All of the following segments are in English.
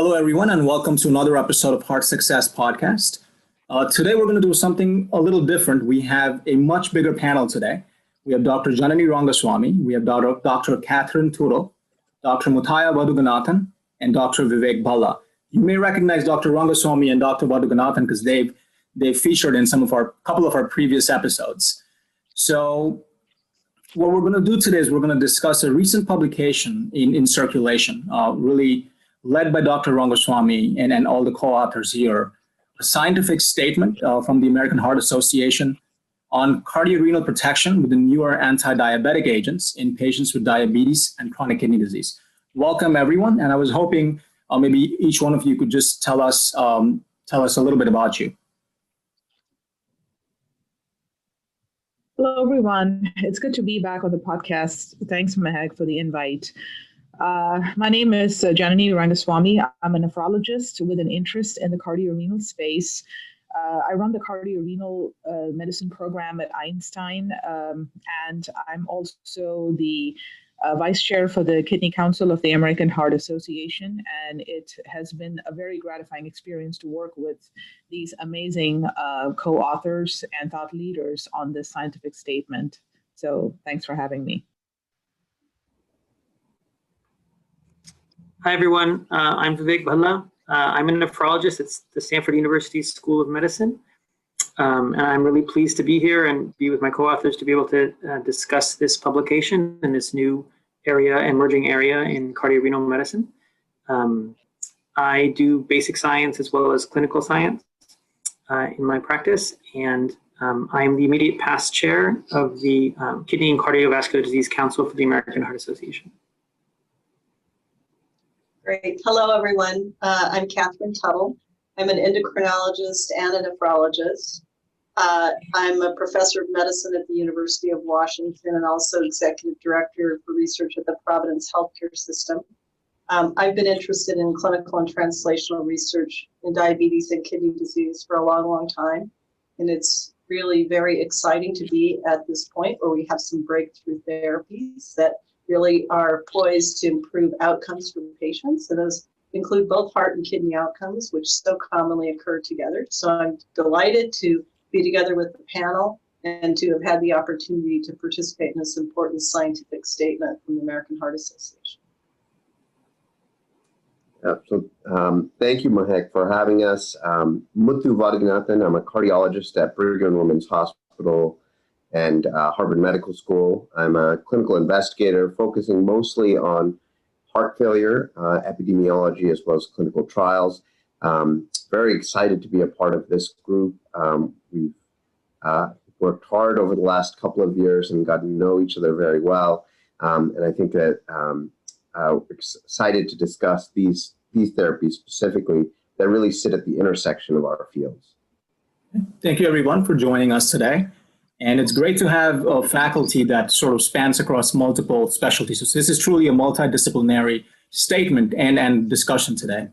Hello, everyone, and welcome to another episode of Heart Success Podcast. Today, we're going to do something a little different. We have a much bigger panel today. We have Dr. Drs Rangaswami, we have Dr. Catherine Tuttle, Dr. Vaduganathan, and Dr. Vivek Valhalla. You may recognize Dr. Rangaswami and Dr. Vaduganathan because they've featured in couple of our previous episodes. So what we're going to do today is we're going to discuss a recent publication in Circulation, really led by Dr. Rangaswami and all the co-authors here, a scientific statement from the American Heart Association on cardiorenal protection with the newer anti-diabetic agents in patients with diabetes and chronic kidney disease. Welcome, everyone, and I was hoping maybe each one of you could just tell us a little bit about you. Hello, everyone. It's good to be back on the podcast. Thanks, Mehak, for the invite. My name is Drs Rangaswami. I'm a nephrologist with an interest in the cardiorenal space. I run the cardiorenal medicine program at Einstein, and I'm also the vice chair for the Kidney Council of the American Heart Association, and it has been a very gratifying experience to work with these amazing co-authors and thought leaders on this scientific statement. So thanks for having me. Hi, everyone. I'm Vivek Valhalla. I'm a nephrologist at the Stanford University School of Medicine. And I'm really pleased to be here and be with my co-authors to be able to discuss this publication in this new emerging area in cardiorenal medicine. I do basic science as well as clinical science in my practice, and I am the immediate past chair of the Kidney and Cardiovascular Disease Council for the American Heart Association. Great. Hello, everyone. I'm Catherine Tuttle. I'm an endocrinologist and a nephrologist. I'm a professor of medicine at the University of Washington and also executive director for research at the Providence Healthcare System. I've been interested in clinical and translational research in diabetes and kidney disease for a long, long time. And it's really very exciting to be at this point where we have some breakthrough therapies that really are poised to improve outcomes for patients. And those include both heart and kidney outcomes, which so commonly occur together. So I'm delighted to be together with the panel and to have had the opportunity to participate in this important scientific statement from the American Heart Association. Thank you, Mehak, for having us. Muthu Vaduganathan, I'm a cardiologist at Brigham and Women's Hospital and Harvard Medical School. I'm a clinical investigator focusing mostly on heart failure, epidemiology, as well as clinical trials. Very excited to be a part of this group. We've worked hard over the last couple of years and gotten to know each other very well. And I think that we're excited to discuss these therapies specifically that really sit at the intersection of our fields. Thank you, everyone, for joining us today. And it's great to have a faculty that sort of spans across multiple specialties. So this is truly a multidisciplinary statement and discussion today.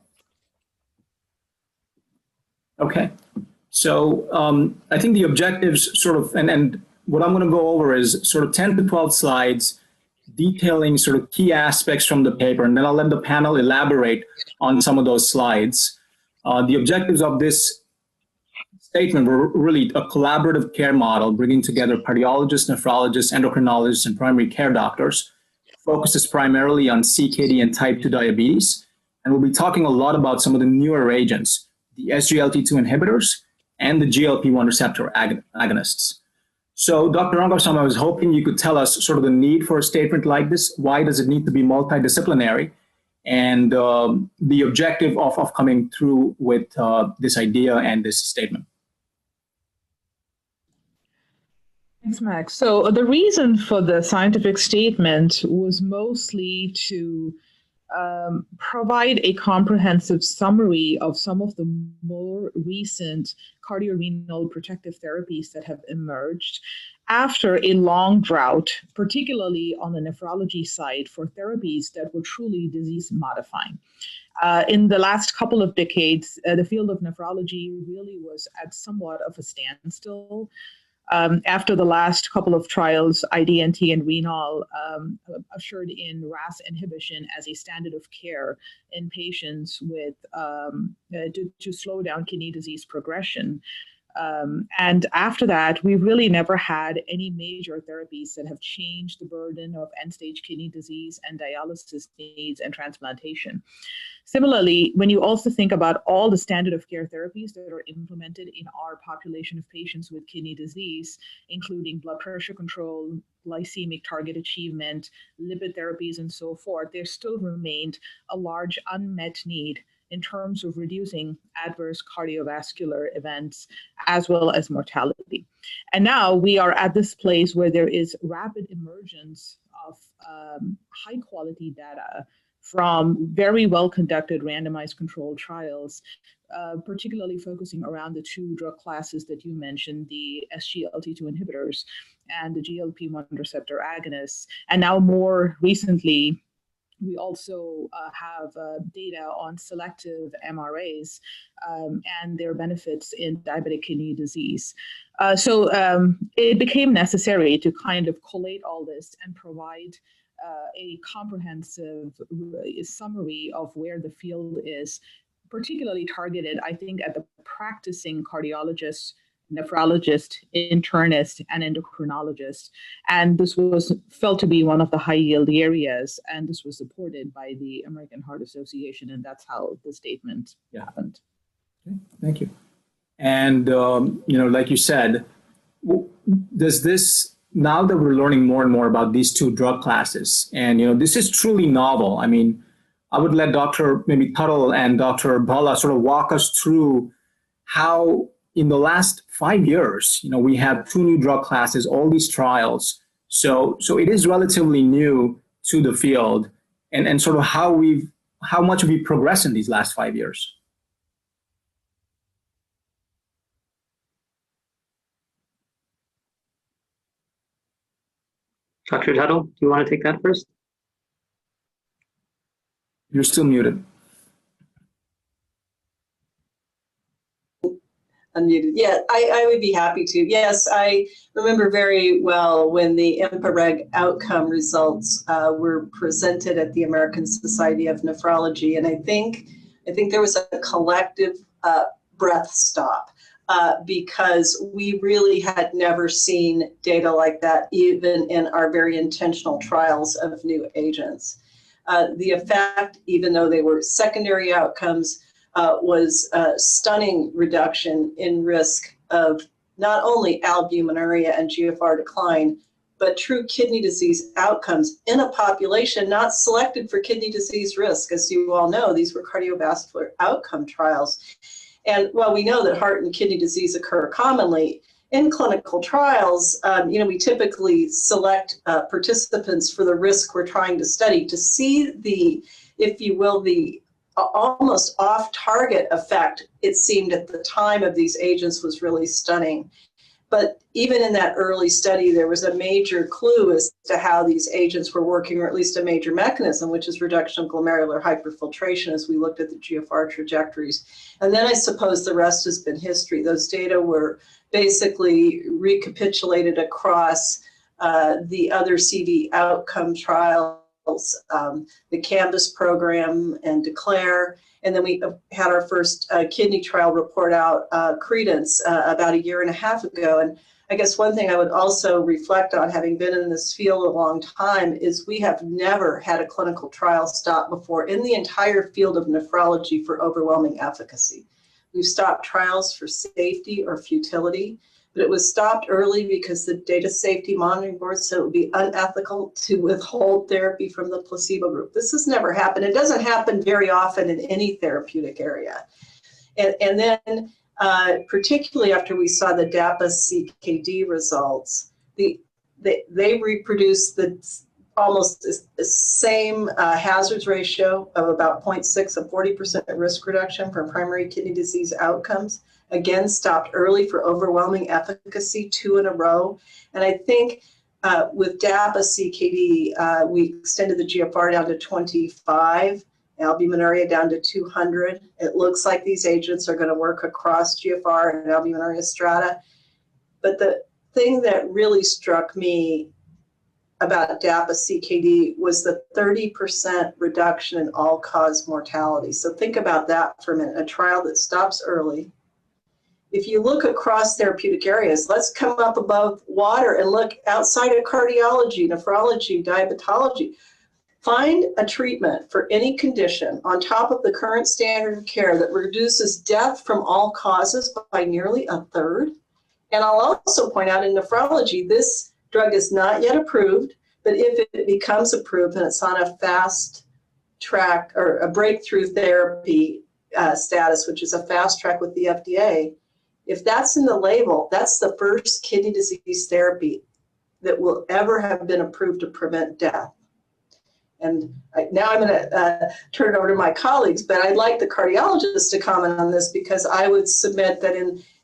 Okay, so I think the objectives sort of, and what I'm going to go over is sort of 10 to 12 slides detailing sort of key aspects from the paper, and then I'll let the panel elaborate on some of those slides. The objectives of this statement were really a collaborative care model, bringing together cardiologists, nephrologists, endocrinologists, and primary care doctors. Focuses primarily on CKD and type 2 diabetes, and we'll be talking a lot about some of the newer agents, the SGLT2 inhibitors and the GLP-1 receptor agonists. So, Dr. Rangaswami, I was hoping you could tell us sort of the need for a statement like this. Why does it need to be multidisciplinary? And the objective of coming through with this idea and this statement. Thanks, Max. So the reason for the scientific statement was mostly to provide a comprehensive summary of some of the more recent cardiorenal protective therapies that have emerged after a long drought, particularly on the nephrology side, for therapies that were truly disease modifying. In the last couple of decades, the field of nephrology really was at somewhat of a standstill. After the last couple of trials, IDNT and Renal ushered in RAS inhibition as a standard of care in patients with to slow down kidney disease progression. And after that, we've really never had any major therapies that have changed the burden of end-stage kidney disease and dialysis needs and transplantation. Similarly, when you also think about all the standard of care therapies that are implemented in our population of patients with kidney disease, including blood pressure control, glycemic target achievement, lipid therapies, and so forth, there still remained a large unmet need in terms of reducing adverse cardiovascular events as well as mortality. And now we are at this place where there is rapid emergence of high quality data from very well conducted randomized controlled trials, particularly focusing around the two drug classes that you mentioned, the SGLT2 inhibitors and the GLP-1 receptor agonists. And now more recently, we also have data on selective MRAs and their benefits in diabetic kidney disease. So it became necessary to kind of collate all this and provide a comprehensive summary of where the field is, particularly targeted, I think, at the practicing cardiologist, nephrologist, internist, and endocrinologist. And this was felt to be one of the high yield areas, and this was supported by the American Heart Association, and that's how the statement happened. Okay, thank you. And, like you said, does this, now that we're learning more and more about these two drug classes, and, this is truly novel. I mean, I would let Dr. maybe Tuttle and Dr. Bhalla sort of walk us through how in the last 5 years, we have two new drug classes, all these trials. So it is relatively new to the field, and sort of how much have we progressed in these last 5 years? Dr. Tuttle, do you want to take that first? You're still muted. Unmuted. Yeah, I would be happy to. Yes, I remember very well when the IMPA-REG outcome results were presented at the American Society of Nephrology, and I think there was a collective breath stop because we really had never seen data like that, even in our very intentional trials of new agents. The effect, even though they were secondary outcomes, was a stunning reduction in risk of not only albuminuria and GFR decline, but true kidney disease outcomes in a population not selected for kidney disease risk. As you all know, these were cardiovascular outcome trials. And while we know that heart and kidney disease occur commonly, in clinical trials, we typically select participants for the risk we're trying to study to see the, if you will, the almost off-target effect, it seemed at the time of these agents was really stunning. But even in that early study, there was a major clue as to how these agents were working, or at least a major mechanism, which is reduction of glomerular hyperfiltration as we looked at the GFR trajectories. And then I suppose the rest has been history. Those data were basically recapitulated across the other CV outcome trials, the Canvas program and Declare, and then we had our first kidney trial report out, Credence, about 1.5 years ago. And I guess one thing I would also reflect on, having been in this field a long time, is we have never had a clinical trial stop before in the entire field of nephrology for overwhelming efficacy. We've stopped trials for safety or futility, but it was stopped early because the Data Safety Monitoring Board said it would be unethical to withhold therapy from the placebo group. This has never happened. It doesn't happen very often in any therapeutic area. And then, particularly after we saw the DAPA-CKD results, they reproduced almost the same hazards ratio of about 0.6, a 40% risk reduction for primary kidney disease outcomes. Again, stopped early for overwhelming efficacy, 2 in a row. And I think with DAPA-CKD, we extended the GFR down to 25, albuminuria down to 200. It looks like these agents are going to work across GFR and albuminuria strata. But the thing that really struck me about DAPA-CKD was the 30% reduction in all-cause mortality. So think about that for a minute, a trial that stops early. If you look across therapeutic areas, let's come up above water and look outside of cardiology, nephrology, diabetology. Find a treatment for any condition on top of the current standard of care that reduces death from all causes by nearly a third. And I'll also point out in nephrology, this drug is not yet approved, but if it becomes approved and it's on a fast track or a breakthrough therapy status, which is a fast track with the FDA, if that's in the label, that's the first kidney disease therapy that will ever have been approved to prevent death. And now I'm going to turn it over to my colleagues, but I'd like the cardiologists to comment on this, because I would submit that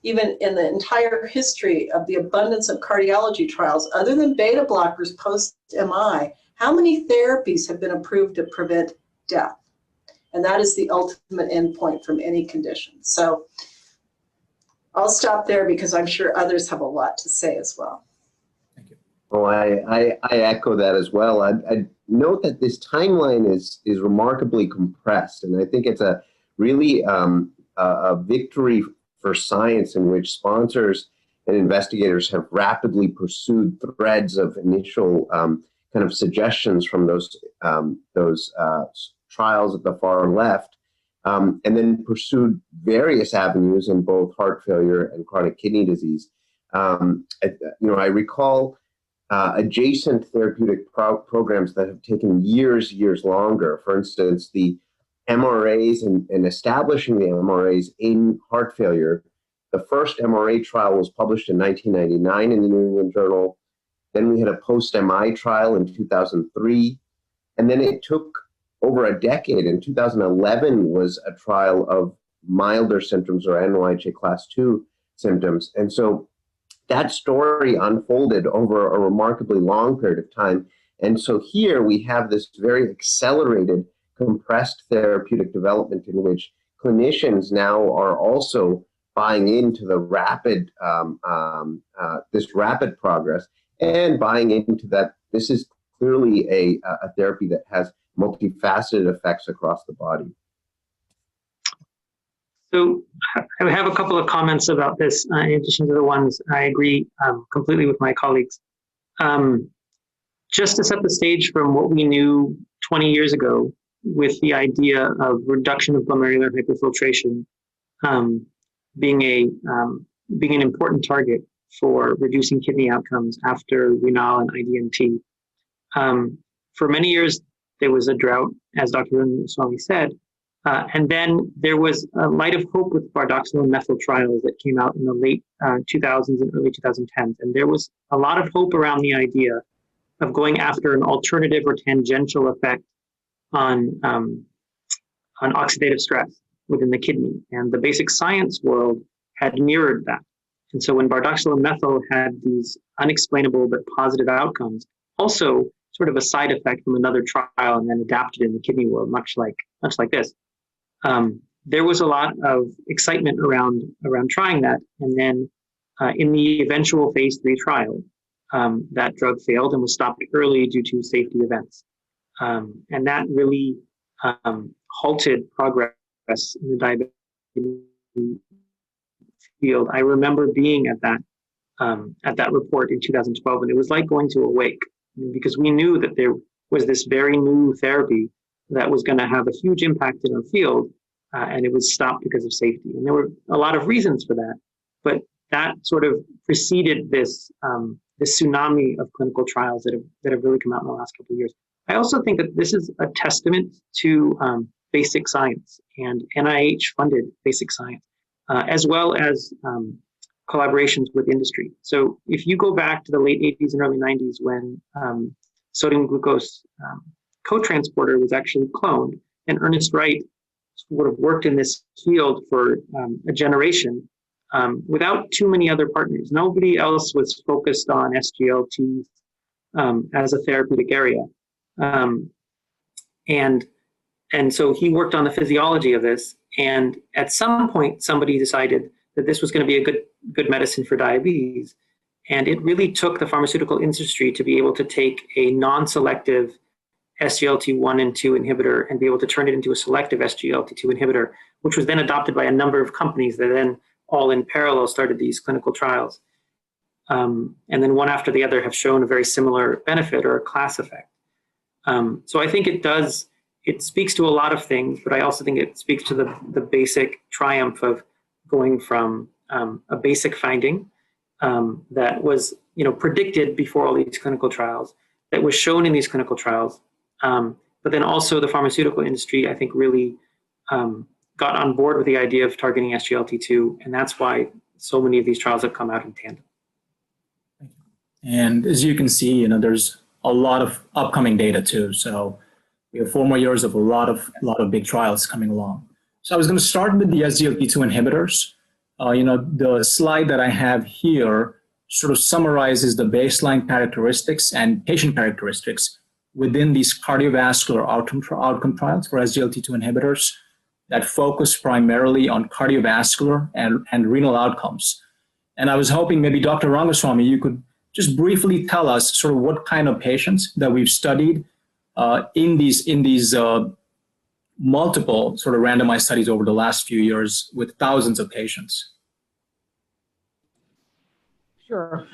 even in the entire history of the abundance of cardiology trials, other than beta blockers post-MI, how many therapies have been approved to prevent death? And that is the ultimate endpoint from any condition. So I'll stop there because I'm sure others have a lot to say as well. Thank you. Oh, I echo that as well. I note that this timeline is remarkably compressed, and I think it's a really a victory for science in which sponsors and investigators have rapidly pursued threads of initial kind of suggestions from those trials at the far left, and then pursued various avenues in both heart failure and chronic kidney disease. I recall adjacent therapeutic programs that have taken years longer. For instance, the MRAs and establishing the MRAs in heart failure. The first MRA trial was published in 1999 in the New England Journal. Then we had a post-MI trial in 2003. And then it took over a decade. In 2011 was a trial of milder symptoms or NYHA class 2 symptoms. And so that story unfolded over a remarkably long period of time. And so here we have this very accelerated, compressed therapeutic development in which clinicians now are also buying into the rapid, this rapid progress, and buying into that this is clearly a therapy that has multifaceted effects across the body. So I have a couple of comments about this, in addition to the ones I agree completely with my colleagues. Just to set the stage from what we knew 20 years ago with the idea of reduction of glomerular hyperfiltration being an important target for reducing kidney outcomes after Renal and IDNT. For many years, there was a drought, as Dr. Rangaswami said, and then there was a light of hope with bardoxolone methyl trials that came out in the late 2000s and early 2010s. And there was a lot of hope around the idea of going after an alternative or tangential effect on oxidative stress within the kidney. And the basic science world had mirrored that. And so when bardoxolone methyl had these unexplainable but positive outcomes, also sort of a side effect from another trial and then adapted in the kidney world, much like this. There was a lot of excitement around trying that. And then in the eventual phase 3 trial, that drug failed and was stopped early due to safety events. And that really halted progress in the diabetes field. I remember being at that report in 2012, and it was like going to a wake, because we knew that there was this very new therapy that was going to have a huge impact in our field, and it was stopped because of safety. And there were a lot of reasons for that, but that sort of preceded this tsunami of clinical trials that have really come out in the last couple of years. I also think that this is a testament to basic science and NIH-funded basic science, as well as collaborations with industry. So if you go back to the late 80s and early 90s when sodium glucose co-transporter was actually cloned, and Ernest Wright would have worked in this field for a generation without too many other partners. Nobody else was focused on SGLT as a therapeutic area. And so he worked on the physiology of this, and at some point somebody decided that this was going to be a good medicine for diabetes, And it really took the pharmaceutical industry to be able to take a non-selective SGLT1 and 2 inhibitor and be able to turn it into a selective SGLT2 inhibitor, which was then adopted by a number of companies that then all in parallel started these clinical trials. And then one after the other have shown a very similar benefit or a class effect. So I think it speaks to a lot of things, but I also think it speaks to the basic triumph of going from a basic finding that was predicted before all these clinical trials, that was shown in these clinical trials, but then also the pharmaceutical industry, I think, really got on board with the idea of targeting SGLT2, and that's why so many of these trials have come out in tandem. And as you can see, there's a lot of upcoming data too. So we have 4 more years of a lot of big trials coming along. So I was going to start with the SGLT2 inhibitors. The slide that I have here sort of summarizes the baseline characteristics and patient characteristics within these cardiovascular outcome trials for SGLT2 inhibitors that focus primarily on cardiovascular and renal outcomes. And I was hoping maybe Dr. Rangaswami, you could just briefly tell us sort of what kind of patients that we've studied in these multiple sort of randomized studies over the last few years with thousands of patients. Sure.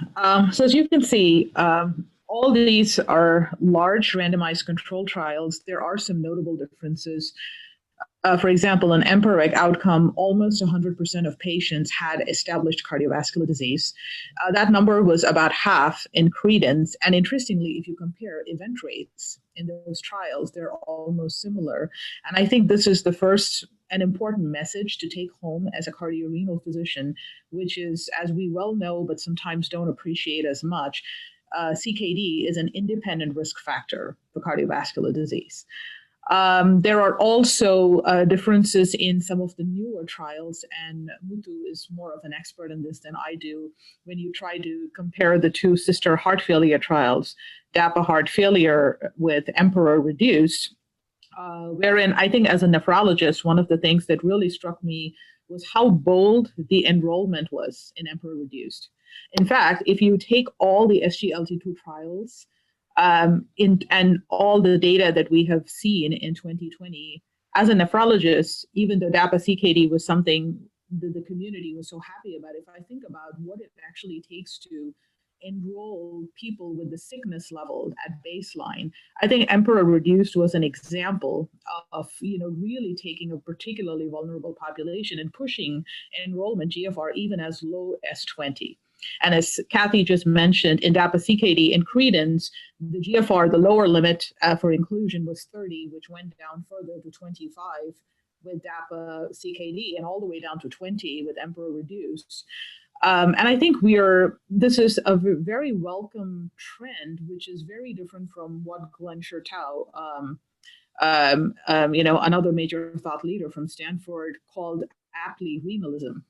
So as you can see, all these are large randomized controlled trials. There are some notable differences. For example, in EMPEROR outcome, almost 100% of patients had established cardiovascular disease. That number was about half in Credence. And interestingly, if you compare event rates in those trials, they're almost similar. And I think this is the first and important message to take home as a cardiorenal physician, which is, as we well know, but sometimes don't appreciate as much, CKD is an independent risk factor for cardiovascular disease. There are also differences in some of the newer trials, and Muthu is more of an expert in this than I do. When you try to compare the 2 sister heart failure trials, DAPA heart failure with EMPEROR reduced, wherein I think as a nephrologist, one of the things that really struck me was how bold the enrollment was in EMPEROR reduced. In fact, if you take all the SGLT2 trials, and all the data that we have seen in 2020, as a nephrologist, even though DAPA CKD was something that the community was so happy about, if I think about what it actually takes to enroll people with the sickness level at baseline, I think EMPEROR reduced was an example of really taking a particularly vulnerable population and pushing enrollment GFR even as low as 20. And as Kathy just mentioned, in DAPA CKD in Credence, the GFR, the lower limit for inclusion was 30, which went down further to 25 with DAPA CKD and all the way down to 20 with EMPEROR reduced. And I think this is a very welcome trend, which is very different from what Glenn Chertow, another major thought leader from Stanford, called aptly renalism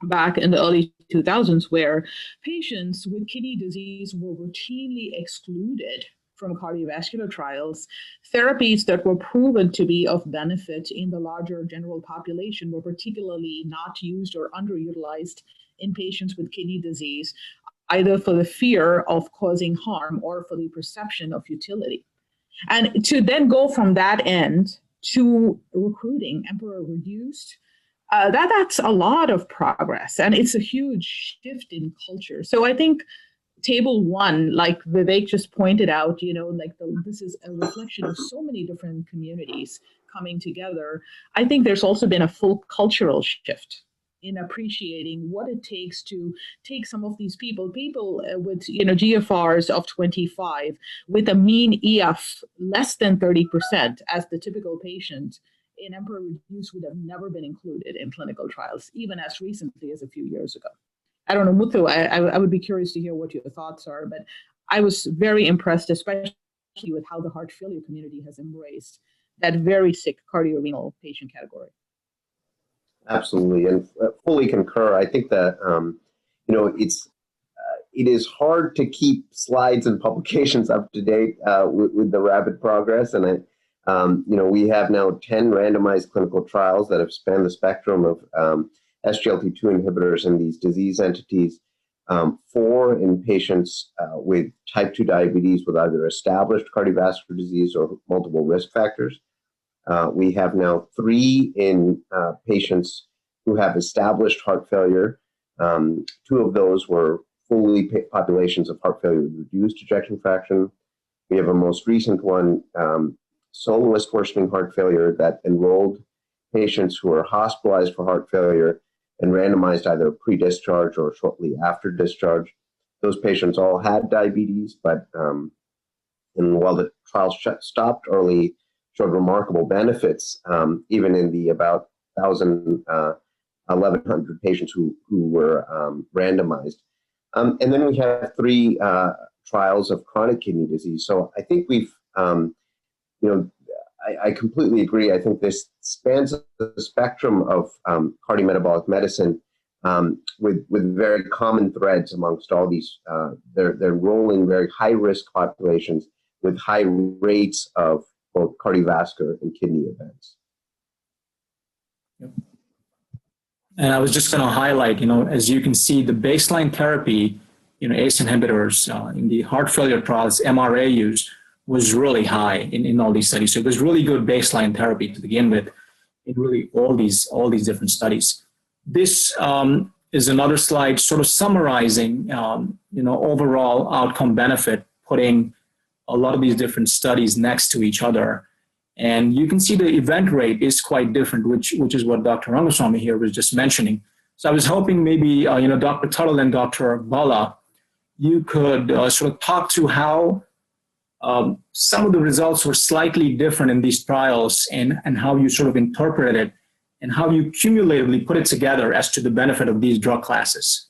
back in the early 2000s, where patients with kidney disease were routinely excluded from cardiovascular trials. Therapies that were proven to be of benefit in the larger general population were particularly not used or underutilized in patients with kidney disease, either for the fear of causing harm or for the perception of utility. And to then go from that end to recruiting EMPEROR reduced, that's a lot of progress, and it's a huge shift in culture. So I think table 1, like Vivek just pointed out, this is a reflection of so many different communities coming together. I think there's also been a full cultural shift in appreciating what it takes to take some of these people with GFRs of 25 with a mean EF less than 30% as the typical patient in EMPEROR reduced would have never been included in clinical trials, even as recently as a few years ago. I don't know, Muthu, I would be curious to hear what your thoughts are, but I was very impressed, especially with how the heart failure community has embraced that very sick cardiorenal patient category. Absolutely, and fully concur. I think that it is hard to keep slides and publications up to date with the rapid progress, and we have now 10 randomized clinical trials that have spanned the spectrum of SGLT2 inhibitors in these disease entities. 4 in patients with type 2 diabetes with either established cardiovascular disease or multiple risk factors. We have now 3 in patients who have established heart failure. 2 of those were fully populations of heart failure with reduced ejection fraction. We have a most recent one, soloist worsening heart failure, that enrolled patients who are hospitalized for heart failure and randomized either pre-discharge or shortly after discharge. Those patients all had diabetes, but and while the trial stopped early, showed remarkable benefits, even in the about 1,100 patients who were randomized. And then we have 3 trials of chronic kidney disease. So I think we've, I completely agree. I think this spans the spectrum of cardiometabolic medicine with very common threads amongst all these. They're enrolling very high-risk populations with high rates of both cardiovascular and kidney events. And I was just going to highlight, as you can see, the baseline therapy, ACE inhibitors in the heart failure trials, MRA use was really high in all these studies. So it was really good baseline therapy to begin with in really all these different studies. This is another slide sort of summarizing, overall outcome benefit, putting a lot of these different studies next to each other. And you can see the event rate is quite different, which is what Dr. Rangaswami here was just mentioning. So I was hoping maybe, Dr. Tuttle and Dr. Bhalla, you could sort of talk to how some of the results were slightly different in these trials and how you sort of interpreted it and how you cumulatively put it together as to the benefit of these drug classes.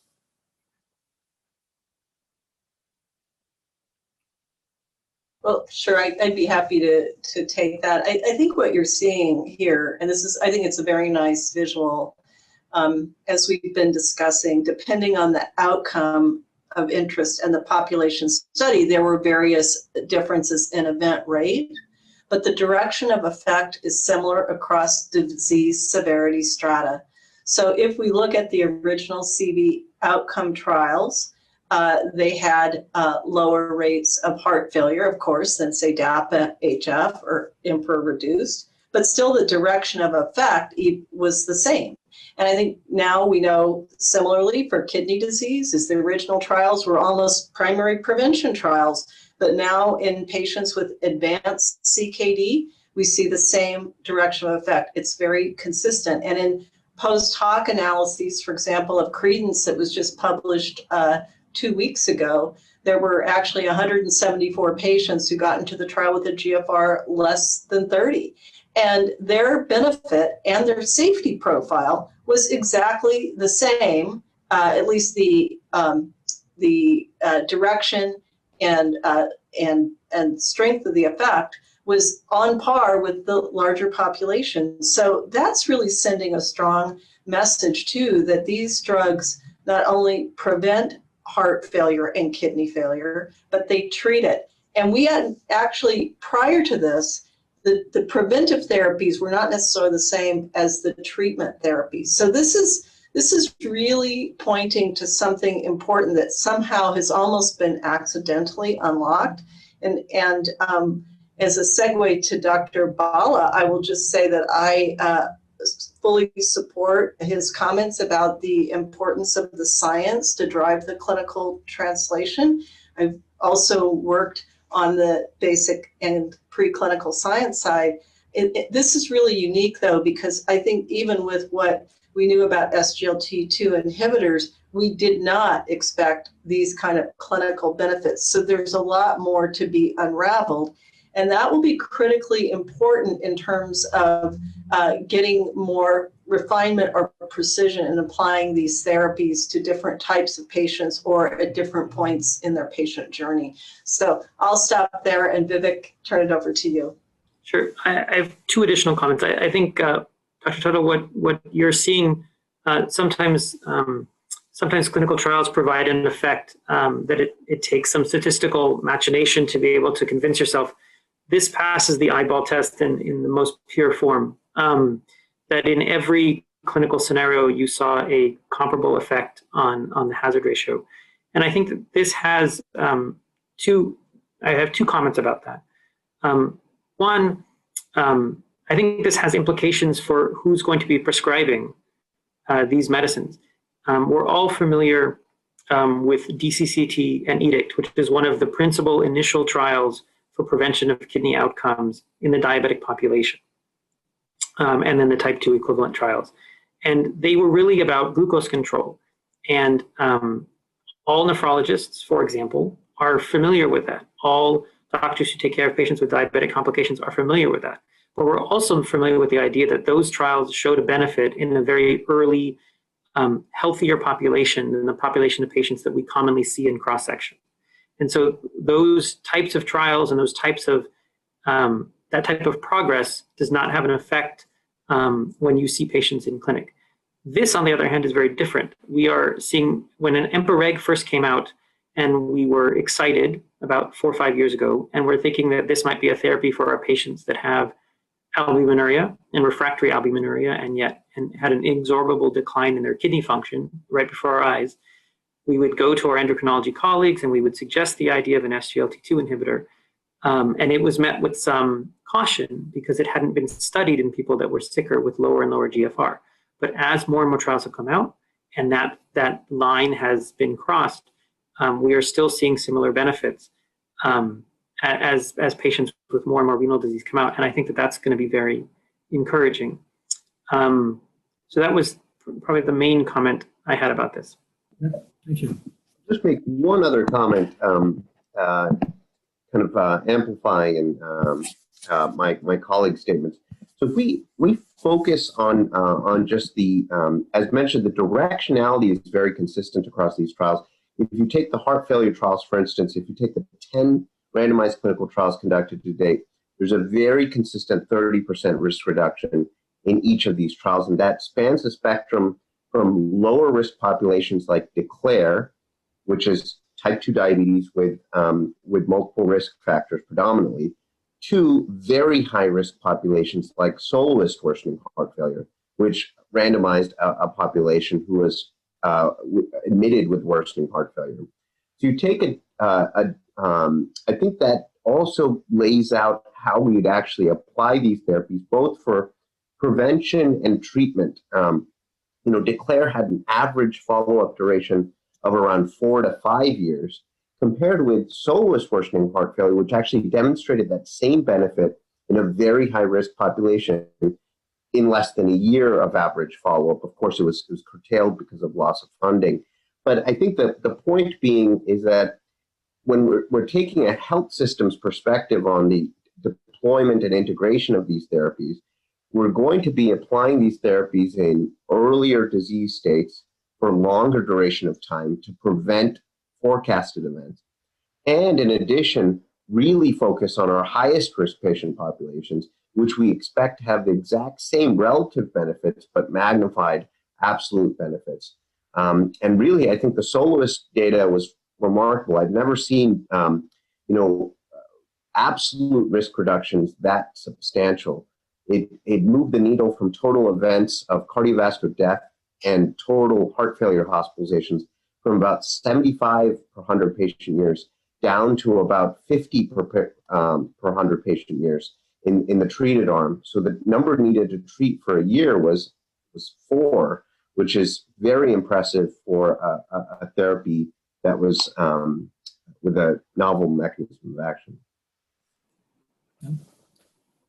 Well, sure, I'd be happy to take that. I think what you're seeing here, and I think it's a very nice visual, as we've been discussing, depending on the outcome of interest and the population study, there were various differences in event rate, but the direction of effect is similar across disease severity strata. So if we look at the original CV outcome trials, they had lower rates of heart failure, of course, than say DAPA, HF, or IMPRA reduced, but still the direction of effect was the same. And I think now we know similarly for kidney disease, is the original trials were almost primary prevention trials, but now in patients with advanced CKD, we see the same direction of effect. It's very consistent. And in post hoc analyses, for example, of Credence that was just published 2 weeks ago, there were actually 174 patients who got into the trial with a GFR less than 30. And their benefit and their safety profile was exactly the same, at least the direction and strength of the effect was on par with the larger population. So that's really sending a strong message too, that these drugs not only prevent heart failure and kidney failure, but they treat it. And we had actually, prior to this, the preventive therapies were not necessarily the same as the treatment therapies. So this is really pointing to something important that somehow has almost been accidentally unlocked. And as a segue to Dr. Bhalla, I will just say that I fully support his comments about the importance of the science to drive the clinical translation. I've also worked on the basic and preclinical science side. This is really unique though, because I think even with what we knew about SGLT2 inhibitors, we did not expect these kind of clinical benefits. So there's a lot more to be unraveled. And that will be critically important in terms of getting more refinement or precision in applying these therapies to different types of patients or at different points in their patient journey. So I'll stop there and Vivek, turn it over to you. Sure. I have 2 additional comments. I think, Dr. Tuttle, what you're seeing sometimes clinical trials provide an effect that it takes some statistical machination to be able to convince yourself. This passes the eyeball test in the most pure form, that in every clinical scenario, you saw a comparable effect on the hazard ratio. And I think that this has I have two comments about that. One, I think this has implications for who's going to be prescribing these medicines. We're all familiar with DCCT and EDICT, which is one of the principal initial trials for prevention of kidney outcomes in the diabetic population, and then the type 2 equivalent trials. And they were really about glucose control. And all nephrologists, for example, are familiar with that. All doctors who take care of patients with diabetic complications are familiar with that. But we're also familiar with the idea that those trials showed a benefit in a very early, healthier population than the population of patients that we commonly see in cross-section. And so those types of trials and those types of, that type of progress does not have an effect when you see patients in clinic. This, on the other hand, is very different. We are seeing, when an EMPA-REG first came out, and we were excited about 4 or 5 years ago, and we're thinking that this might be a therapy for our patients that have albuminuria and refractory albuminuria and had an inexorable decline in their kidney function right before our eyes. We would go to our endocrinology colleagues and we would suggest the idea of an SGLT2 inhibitor. And it was met with some caution because it hadn't been studied in people that were sicker with lower and lower GFR. But as more and more trials have come out and that line has been crossed, we are still seeing similar benefits as patients with more and more renal disease come out. And I think that that's going to be very encouraging. So that was probably the main comment I had about this. Yeah, thank you. Just make one other comment, amplifying my colleague's statements. So if we focus on just the, as mentioned, the directionality is very consistent across these trials. If you take the heart failure trials, for instance, if you take the 10 randomized clinical trials conducted to date, there's a very consistent 30% risk reduction in each of these trials, and that spans the spectrum from lower risk populations like DECLARE, which is type 2 diabetes with multiple risk factors predominantly, to very high risk populations like soloist worsening heart failure, which randomized a population who was admitted with worsening heart failure. So you take I think that also lays out how we'd actually apply these therapies, both for prevention and treatment. DECLARE had an average follow-up duration of around 4 to 5 years, compared with soloist worsening heart failure, which actually demonstrated that same benefit in a very high-risk population in less than a year of average follow-up. Of course, it was curtailed because of loss of funding. But I think that the point being is that when we're taking a health systems perspective on the deployment and integration of these therapies, we're going to be applying these therapies in earlier disease states for longer duration of time to prevent forecasted events. And in addition, really focus on our highest risk patient populations, which we expect to have the exact same relative benefits, but magnified absolute benefits. And really, I think the soloist data was remarkable. I've never seen, absolute risk reductions that substantial. It moved the needle from total events of cardiovascular death and total heart failure hospitalizations from about 75 per 100 patient years down to about 50 per 100 patient years in the treated arm. So the number needed to treat for a year was 4, which is very impressive for a therapy that was with a novel mechanism of action.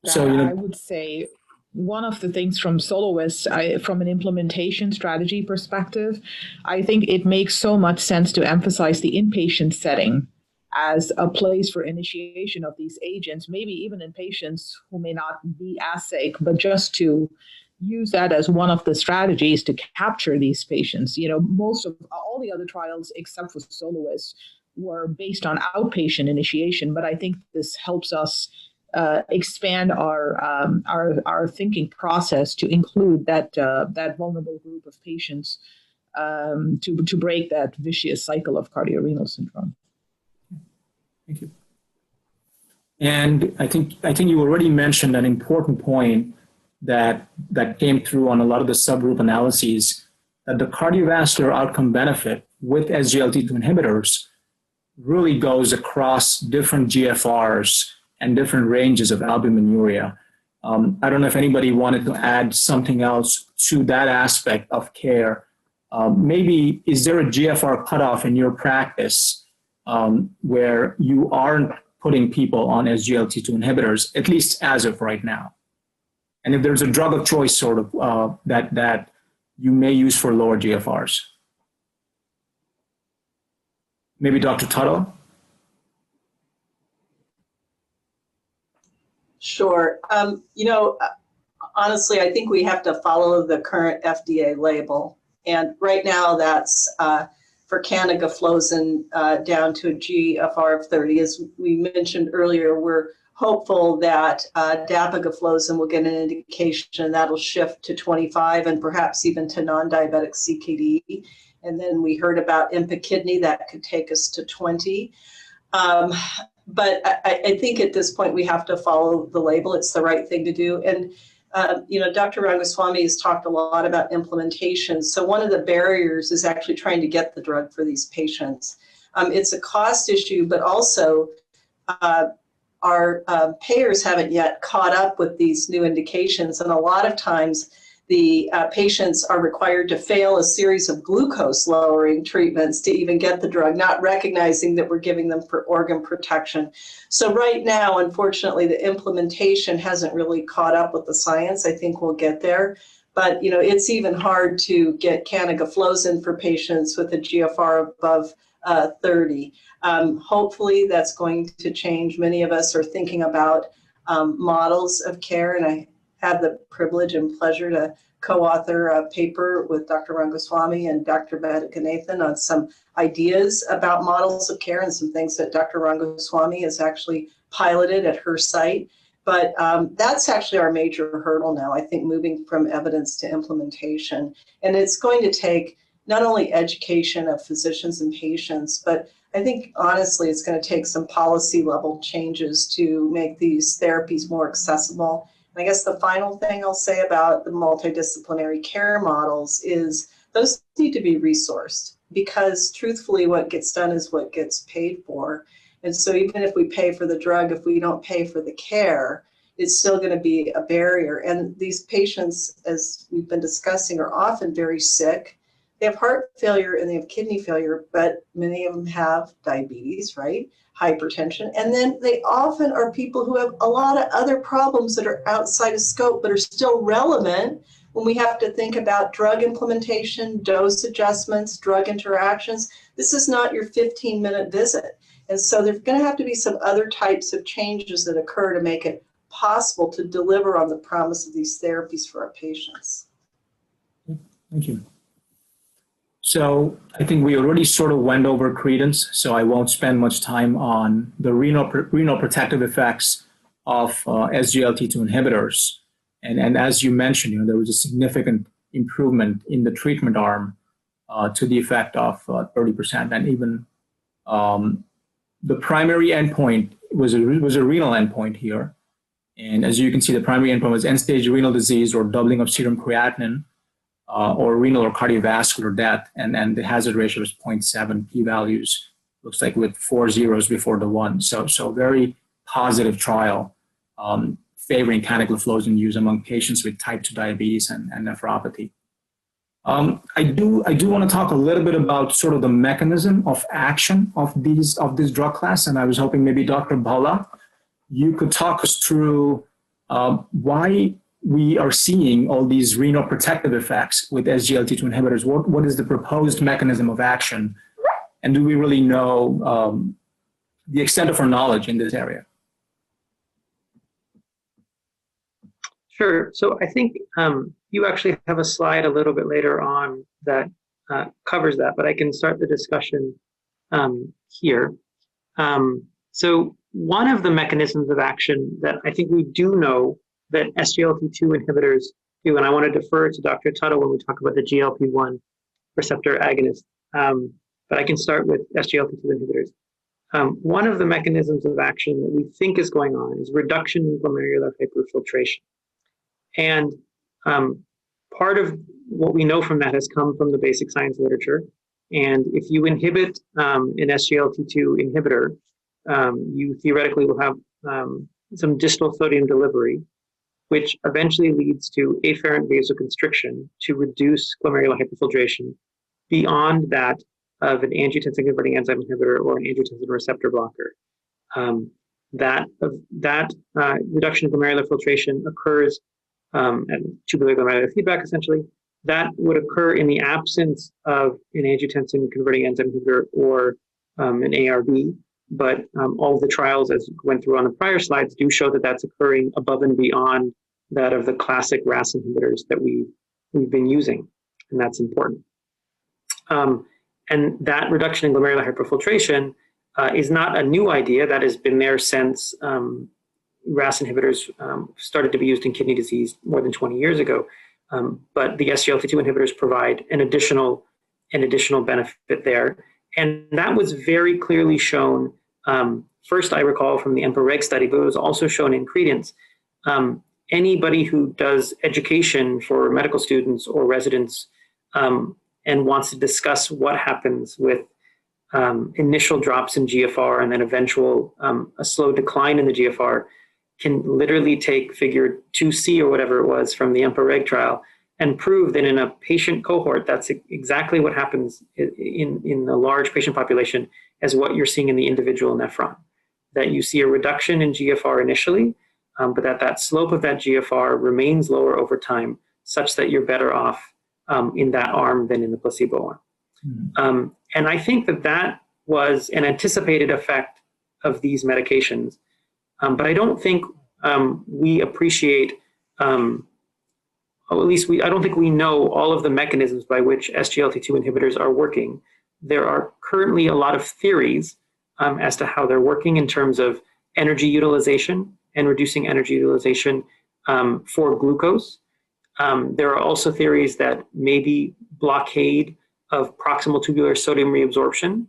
So I would say one of the things from soloists, from an implementation strategy perspective, I think it makes so much sense to emphasize the inpatient setting as a place for initiation of these agents, maybe even in patients who may not be as sick, but just to use that as one of the strategies to capture these patients. Most of all the other trials, except for soloists, were based on outpatient initiation, but I think this helps us expand our thinking process to include that vulnerable group of patients to break that vicious cycle of cardiorenal syndrome. Thank you. And I think you already mentioned an important point that came through on a lot of the subgroup analyses, that the cardiovascular outcome benefit with SGLT2 inhibitors really goes across different GFRs and different ranges of albuminuria. I don't know if anybody wanted to add something else to that aspect of care. Maybe, is there a GFR cutoff in your practice where you aren't putting people on SGLT2 inhibitors, at least as of right now? And if there's a drug of choice sort of that you may use for lower GFRs? Maybe Dr. Tuttle? Sure. Honestly, I think we have to follow the current FDA label. And right now that's for canagliflozin down to a GFR of 30. As we mentioned earlier, we're hopeful that dapagliflozin will get an indication that'll shift to 25 and perhaps even to non-diabetic CKD. And then we heard about IMPA-KIDNEY that could take us to 20. But I think at this point we have to follow the label. It's the right thing to do. And Dr. Rangaswami has talked a lot about implementation. So one of the barriers is actually trying to get the drug for these patients. It's a cost issue, but also our payers haven't yet caught up with these new indications. And a lot of times the patients are required to fail a series of glucose lowering treatments to even get the drug, not recognizing that we're giving them for organ protection. So right now, unfortunately, the implementation hasn't really caught up with the science. I think we'll get there. But, it's even hard to get canagliflozin for patients with a GFR above 30. Hopefully that's going to change. Many of us are thinking about models of care, and I had the privilege and pleasure to co-author a paper with Dr. Rangaswami and Dr. Vaduganathan on some ideas about models of care and some things that Dr. Rangaswami has actually piloted at her site. But that's actually our major hurdle now, I think, moving from evidence to implementation. And it's going to take not only education of physicians and patients, but I think, honestly, it's going to take some policy level changes to make these therapies more accessible. I guess the final thing I'll say about the multidisciplinary care models is those need to be resourced, because truthfully what gets done is what gets paid for. And so even if we pay for the drug, if we don't pay for the care, it's still going to be a barrier. And these patients, as we've been discussing, are often very sick. They have heart failure and they have kidney failure, but many of them have diabetes, right? Hypertension. And then they often are people who have a lot of other problems that are outside of scope, but are still relevant when we have to think about drug implementation, dose adjustments, drug interactions. This is not your 15-minute visit. And so there's going to have to be some other types of changes that occur to make it possible to deliver on the promise of these therapies for our patients. Thank you. So I think we already sort of went over credence, so I won't spend much time on the renal protective effects of SGLT2 inhibitors. And as you mentioned, there was a significant improvement in the treatment arm to the effect of 30%. And even the primary endpoint was a renal endpoint here. And as you can see, the primary endpoint was end-stage renal disease or doubling of serum creatinine, or renal or cardiovascular death, and the hazard ratio is 0.7, p-values, looks like with 4 zeros before the 1. So very positive trial favoring canagliflozin use among patients with type 2 diabetes and nephropathy. I do want to talk a little bit about sort of the mechanism of action of this drug class, and I was hoping maybe Dr. Bhalla, you could talk us through why we are seeing all these renal protective effects with SGLT2 inhibitors. What is the proposed mechanism of action? And do we really know the extent of our knowledge in this area? Sure. So I think you actually have a slide a little bit later on that covers that, but I can start the discussion here. So one of the mechanisms of action that I think we do know that SGLT2 inhibitors do, and I want to defer to Dr. Tuttle when we talk about the GLP-1 receptor agonist, but I can start with SGLT2 inhibitors. One of the mechanisms of action that we think is going on is reduction in glomerular hyperfiltration. And part of what we know from that has come from the basic science literature. And if you inhibit an SGLT2 inhibitor, you theoretically will have some distal sodium delivery, which eventually leads to afferent vasoconstriction to reduce glomerular hyperfiltration beyond that of an angiotensin converting enzyme inhibitor or an angiotensin receptor blocker. That reduction in glomerular filtration occurs at tubular glomerular feedback, essentially. That would occur in the absence of an angiotensin converting enzyme inhibitor or an ARB. But all of the trials, as we went through on the prior slides, do show that that's occurring above and beyond that of the classic RAS inhibitors that we've been using, and that's important. And that reduction in glomerular hyperfiltration is not a new idea. That has been there since RAS inhibitors started to be used in kidney disease more than 20 years ago. But the SGLT2 inhibitors provide an additional benefit there. And that was very clearly shown, first I recall from the EMPA-REG study, but it was also shown in Credence. Anybody who does education for medical students or residents and wants to discuss what happens with initial drops in GFR and then eventual a slow decline in the GFR can literally take figure 2C or whatever it was from the EMPA-REG trial and prove that in a patient cohort, that's exactly what happens in the large patient population as what you're seeing in the individual nephron. That you see a reduction in GFR initially, but that slope of that GFR remains lower over time, such that you're better off in that arm than in the placebo arm. Mm-hmm. And I think that was an anticipated effect of these medications, but I don't think we appreciate, I don't think we know all of the mechanisms by which SGLT2 inhibitors are working. There are currently a lot of theories as to how they're working in terms of energy utilization and reducing energy utilization for glucose. There are also theories that maybe blockade of proximal tubular sodium reabsorption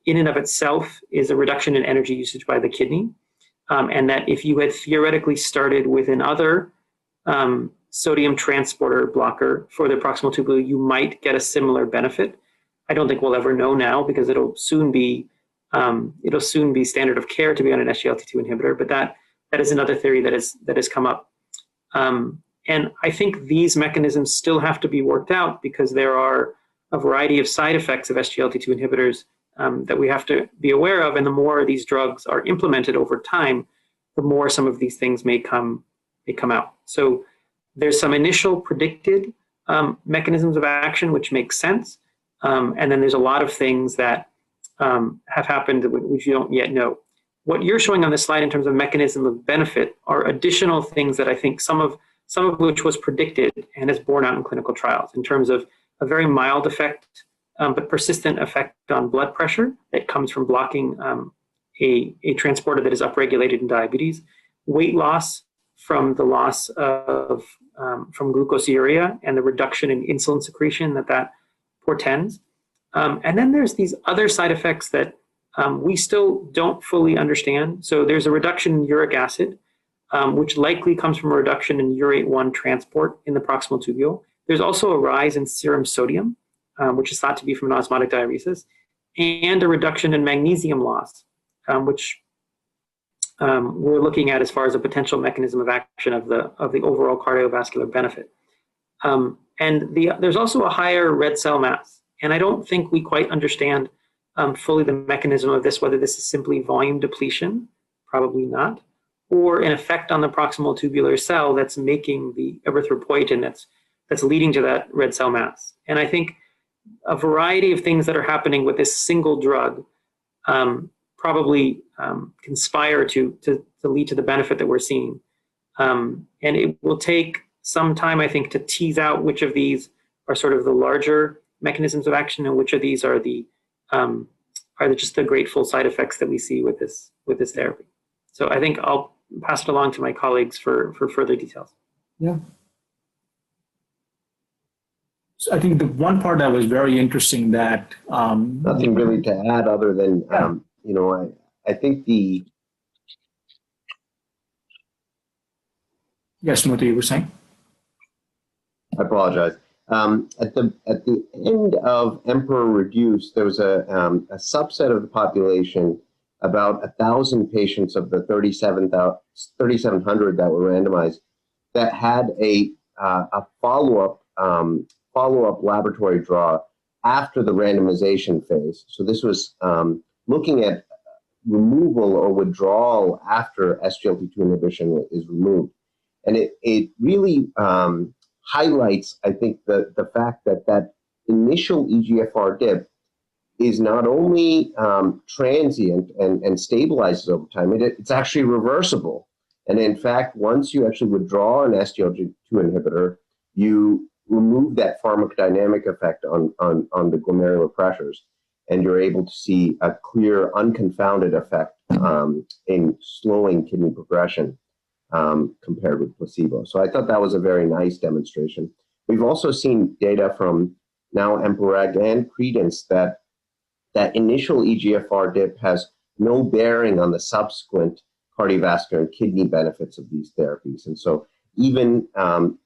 in and of itself is a reduction in energy usage by the kidney. And that if you had theoretically started with another sodium transporter blocker for the proximal tubule, you might get a similar benefit. I don't think we'll ever know now because it'll soon be standard of care to be on an SGLT2 inhibitor. But that is another theory that has come up. And I think these mechanisms still have to be worked out because there are a variety of side effects of SGLT2 inhibitors that we have to be aware of. And the more these drugs are implemented over time, the more some of these things may come out. So there's some initial predicted mechanisms of action, which makes sense. And then there's a lot of things that have happened which you don't yet know. What you're showing on this slide in terms of mechanism of benefit are additional things that I think some of which was predicted and is borne out in clinical trials in terms of a very mild effect, but persistent effect on blood pressure that comes from blocking a transporter that is upregulated in diabetes, weight loss from the loss of from glucoseuria and the reduction in insulin secretion that portends. And then there's these other side effects that we still don't fully understand. So there's a reduction in uric acid, which likely comes from a reduction in urate-1 transport in the proximal tubule. There's also a rise in serum sodium, which is thought to be from an osmotic diuresis, and a reduction in magnesium loss, which we're looking at as far as a potential mechanism of action of the overall cardiovascular benefit. And there's also a higher red cell mass. And I don't think we quite understand fully the mechanism of this, whether this is simply volume depletion, probably not, or an effect on the proximal tubular cell that's making the erythropoietin that's leading to that red cell mass. And I think a variety of things that are happening with this single drug probably conspire to lead to the benefit that we're seeing. And it will take some time, I think, to tease out which of these are sort of the larger mechanisms of action and which of these are just the grateful side effects that we see with this therapy. So I think I'll pass it along to my colleagues for further details. Yeah. So I think the one part that was very interesting that nothing really to add other than I think Yes, Muthu, you were saying? I apologize. At the end of Emperor Reduced, there was a subset of the population, about 1,000 patients of the 3,700 that were randomized, that had a follow-up laboratory draw after the randomization phase. So this was looking at removal or withdrawal after SGLT2 inhibition is removed. And it really highlights, I think, the fact that initial EGFR dip is not only transient and stabilizes over time, it's actually reversible. And in fact, once you actually withdraw an SGLT2 inhibitor, you remove that pharmacodynamic effect on the glomerular pressures, and you're able to see a clear, unconfounded effect in slowing kidney progression compared with placebo. So I thought that was a very nice demonstration. We've also seen data from now EMPEREG and CREDENCE that initial EGFR dip has no bearing on the subsequent cardiovascular and kidney benefits of these therapies. And so even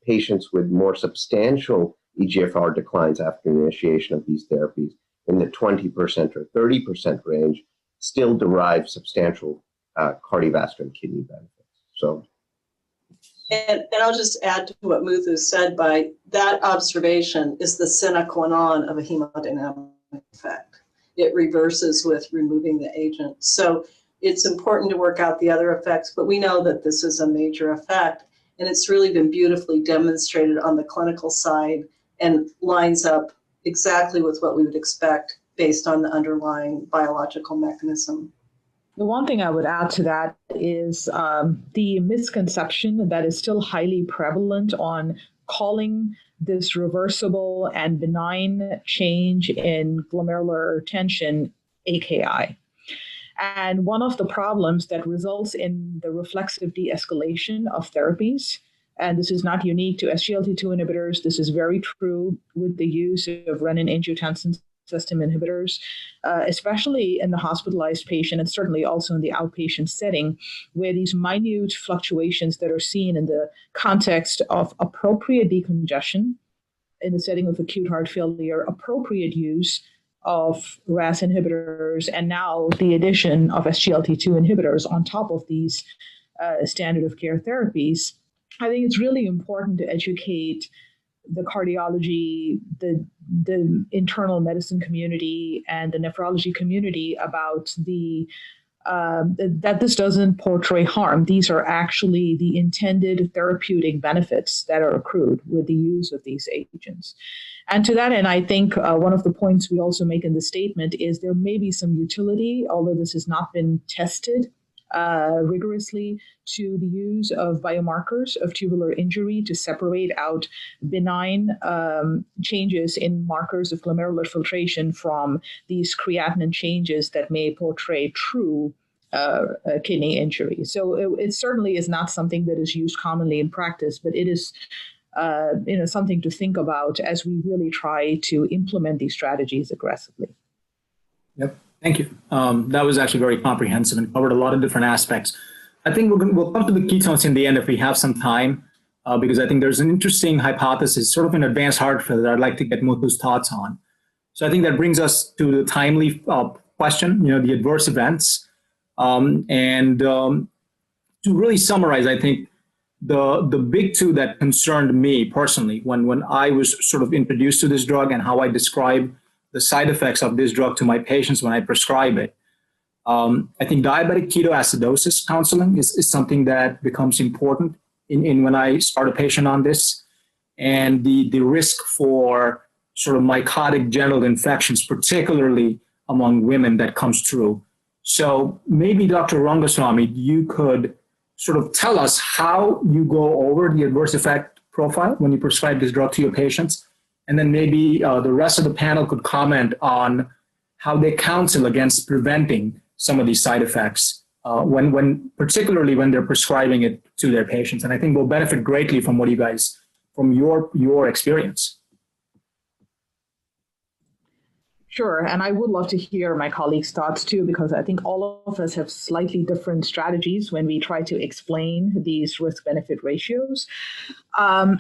patients with more substantial EGFR declines after initiation of these therapies in the 20% or 30% range still derive substantial cardiovascular and kidney benefits. So, and I'll just add to what Muthu said, by that observation is the sine qua non of a hemodynamic effect. It reverses with removing the agent. So it's important to work out the other effects, but we know that this is a major effect, and it's really been beautifully demonstrated on the clinical side and lines up exactly with what we would expect based on the underlying biological mechanism. The one thing I would add to that is the misconception that is still highly prevalent on calling this reversible and benign change in glomerular tension AKI. And one of the problems that results in the reflexive de-escalation of therapies, and this is not unique to SGLT2 inhibitors, this is very true with the use of renin-angiotensin system inhibitors, especially in the hospitalized patient and certainly also in the outpatient setting, where these minute fluctuations that are seen in the context of appropriate decongestion in the setting of acute heart failure, appropriate use of RAS inhibitors, and now the addition of SGLT2 inhibitors on top of these standard of care therapies. I think it's really important to educate the cardiology, the internal medicine community, and the nephrology community about that this doesn't portray harm. These are actually the intended therapeutic benefits that are accrued with the use of these agents. And to that end, I think one of the points we also make in the statement is there may be some utility, although this has not been tested rigorously, to the use of biomarkers of tubular injury to separate out benign changes in markers of glomerular filtration from these creatinine changes that may portray true kidney injury. So it certainly is not something that is used commonly in practice, but it is something to think about as we really try to implement these strategies aggressively. Yep. Thank you. That was actually very comprehensive and covered a lot of different aspects. I think we'll come to the ketones in the end if we have some time, because I think there's an interesting hypothesis, sort of an advanced heart failure, that I'd like to get Muthu's thoughts on. So I think that brings us to the timely question, the adverse events. To really summarize, I think the big two that concerned me personally when I was sort of introduced to this drug and how I describe the side effects of this drug to my patients when I prescribe it. I think diabetic ketoacidosis counseling is something that becomes important in when I start a patient on this, and the risk for sort of mycotic genital infections, particularly among women, that comes through. So maybe Dr. Rangaswami, you could sort of tell us how you go over the adverse effect profile when you prescribe this drug to your patients. And then maybe the rest of the panel could comment on how they counsel against preventing some of these side effects, particularly when they're prescribing it to their patients. And I think we'll benefit greatly from what you guys, from your experience. Sure, and I would love to hear my colleagues' thoughts too, because I think all of us have slightly different strategies when we try to explain these risk-benefit ratios.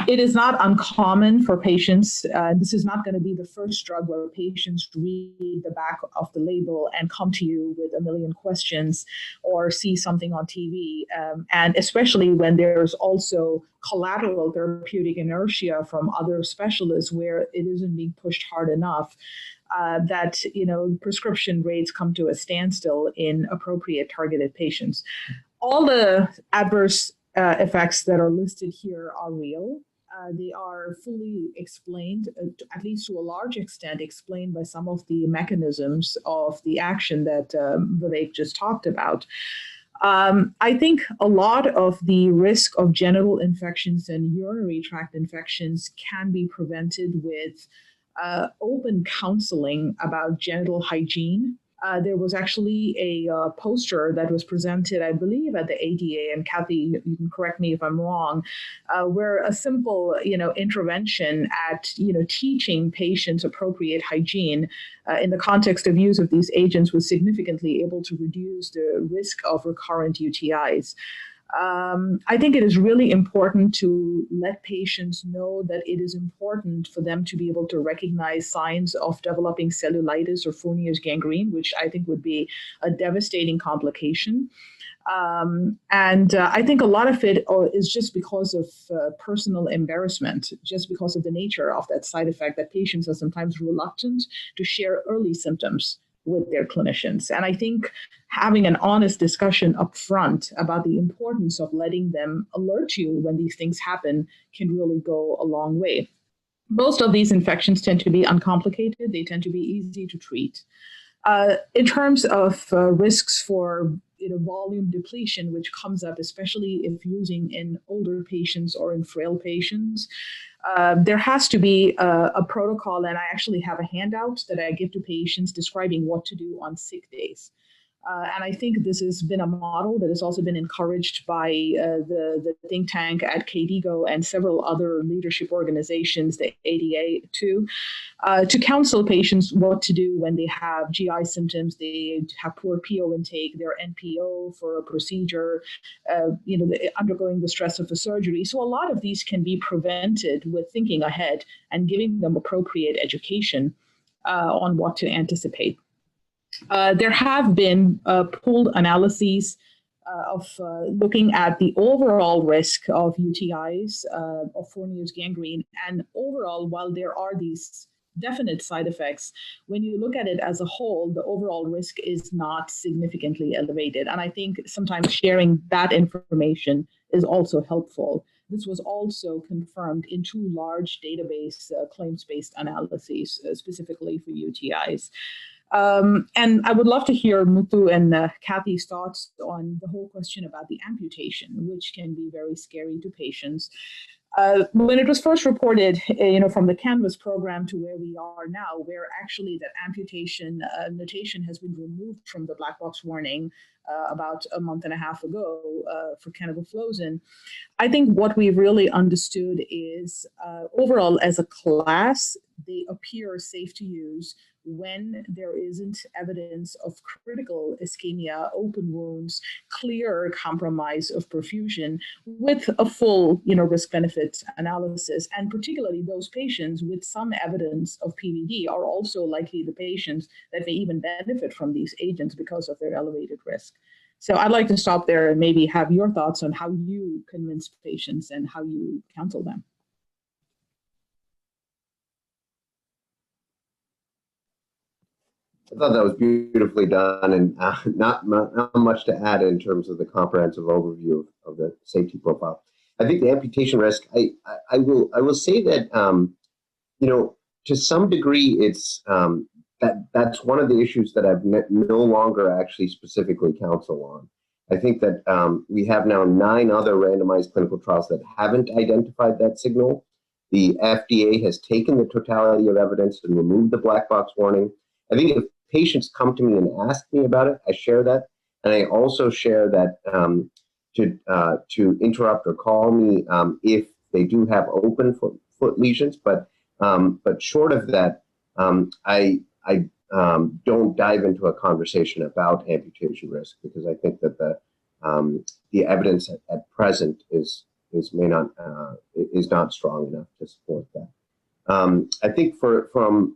It is not uncommon for patients, this is not going to be the first drug where patients read the back of the label and come to you with a million questions or see something on TV, and especially when there's also collateral therapeutic inertia from other specialists where it isn't being pushed hard enough. That prescription rates come to a standstill in appropriate targeted patients. All the adverse effects that are listed here are real. They are fully explained, at least to a large extent, explained by some of the mechanisms of the action that Vivek just talked about. I think a lot of the risk of genital infections and urinary tract infections can be prevented with open counseling about genital hygiene. There was actually a poster that was presented, I believe, at the ADA, and Kathy, you can correct me if I'm wrong, where a simple, intervention at, teaching patients appropriate hygiene in the context of use of these agents was significantly able to reduce the risk of recurrent UTIs. I think it is really important to let patients know that it is important for them to be able to recognize signs of developing cellulitis or Fournier's gangrene, which I think would be a devastating complication. And I think a lot of it is just because of personal embarrassment, just because of the nature of that side effect, that patients are sometimes reluctant to share early symptoms with their clinicians. And I think having an honest discussion up front about the importance of letting them alert you when these things happen can really go a long way. Most of these infections tend to be uncomplicated. They tend to be easy to treat. In terms of risks for volume depletion, which comes up especially if using in older patients or in frail patients, there has to be a protocol, and I actually have a handout that I give to patients describing what to do on sick days. And I think this has been a model that has also been encouraged by the think tank at KDIGO and several other leadership organizations, the ADA too, to counsel patients what to do when they have GI symptoms, they have poor PO intake, they're NPO for a procedure, they're undergoing the stress of a surgery. So a lot of these can be prevented with thinking ahead and giving them appropriate education on what to anticipate. There have been pooled analyses of looking at the overall risk of UTIs, of Fournier's gangrene, and overall, while there are these definite side effects, when you look at it as a whole, the overall risk is not significantly elevated. And I think sometimes sharing that information is also helpful. This was also confirmed in two large database claims-based analyses, specifically for UTIs. And I would love to hear Muthu and Kathy's thoughts on the whole question about the amputation, which can be very scary to patients. When it was first reported, from the Canvas program to where we are now, where actually that amputation notation has been removed from the black box warning about a month and a half ago for canagliflozin, I think what we really understood is overall as a class, they appear safe to use when there isn't evidence of critical ischemia, open wounds, clear compromise of perfusion, with a full, risk-benefit analysis. And particularly those patients with some evidence of PVD are also likely the patients that may even benefit from these agents because of their elevated risk. So I'd like to stop there and maybe have your thoughts on how you convince patients and how you counsel them. I thought that was beautifully done, and not much to add in terms of the comprehensive overview of the safety profile. I think the amputation risk, I will say that, to some degree, it's that's one of the issues that I've no longer actually specifically counsel on. I think that we have now 9 other randomized clinical trials that haven't identified that signal. The FDA has taken the totality of evidence and removed the black box warning. I think if patients come to me and ask me about it, I share that. And I also share that to interrupt or call me if they do have open foot lesions. But short of that, I don't dive into a conversation about amputation risk, because I think that the evidence at present is not strong enough to support that. I think from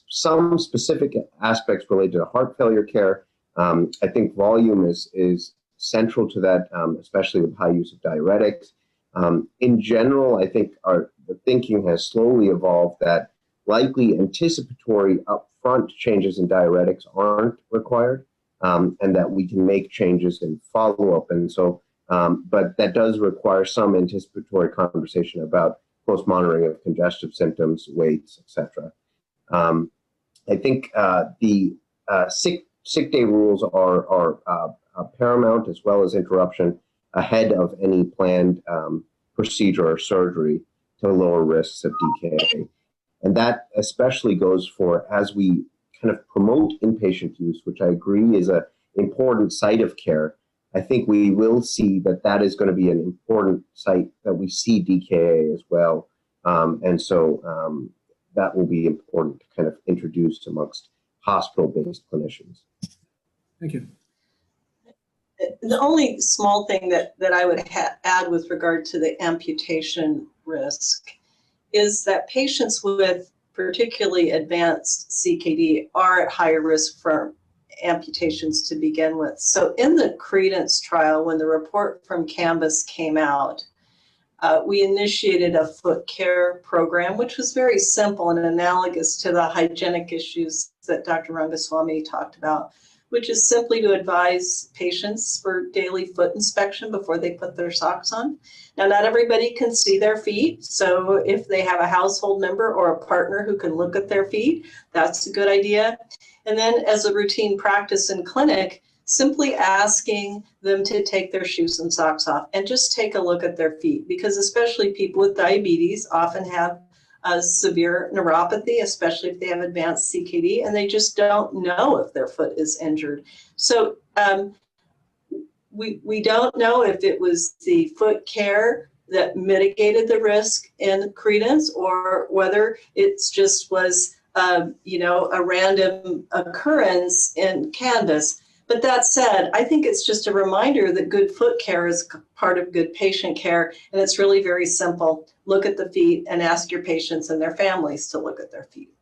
some specific aspects related to heart failure care, I think volume is central to that, especially with high use of diuretics. In general, I think the thinking has slowly evolved that likely anticipatory upfront changes in diuretics aren't required, and that we can make changes in follow-up. And so, but that does require some anticipatory conversation about close monitoring of congestive symptoms, weights, etc. I think the sick day rules are paramount, as well as interruption ahead of any planned procedure or surgery to lower risks of DKA. And that especially goes for as we kind of promote inpatient use, which I agree is an important site of care. I think we will see that is going to be an important site that we see DKA as well. And so that will be important to kind of introduce amongst hospital-based clinicians. Thank you. The only small thing that I would add with regard to the amputation risk is that patients with particularly advanced CKD are at higher risk for amputations to begin with. So in the Credence trial, when the report from Canvas came out, we initiated a foot care program, which was very simple and analogous to the hygienic issues that Dr. Rangaswami talked about, which is simply to advise patients for daily foot inspection before they put their socks on. Now, not everybody can see their feet, so if they have a household member or a partner who can look at their feet, that's a good idea. And then as a routine practice in clinic, simply asking them to take their shoes and socks off and just take a look at their feet, because especially people with diabetes often have a severe neuropathy, especially if they have advanced CKD, and they just don't know if their foot is injured. So we don't know if it was the foot care that mitigated the risk in Credence, or whether it's just was a random occurrence in Canvas. But that said, I think it's just a reminder that good foot care is part of good patient care, and it's really very simple. Look at the feet and ask your patients and their families to look at their feet.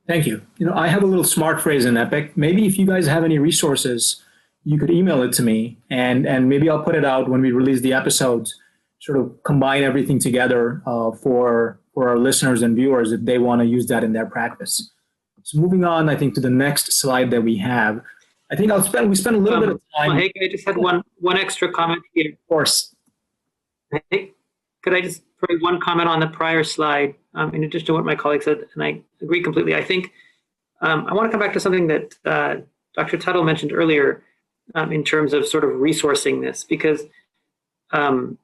Thank you. I have a little smart phrase in Epic. Maybe if you guys have any resources, you could email it to me, and maybe I'll put it out when we release the episodes, sort of combine everything together for our listeners and viewers if they want to use that in their practice. So moving on, I think, to the next slide that we have. I think we spend a little bit of time. Hey, I just had one extra comment here. Of course. Hey, could I just throw one comment on the prior slide, in addition to what my colleague said, and I agree completely. I think I want to come back to something that Dr. Tuttle mentioned earlier in terms of sort of resourcing this, because the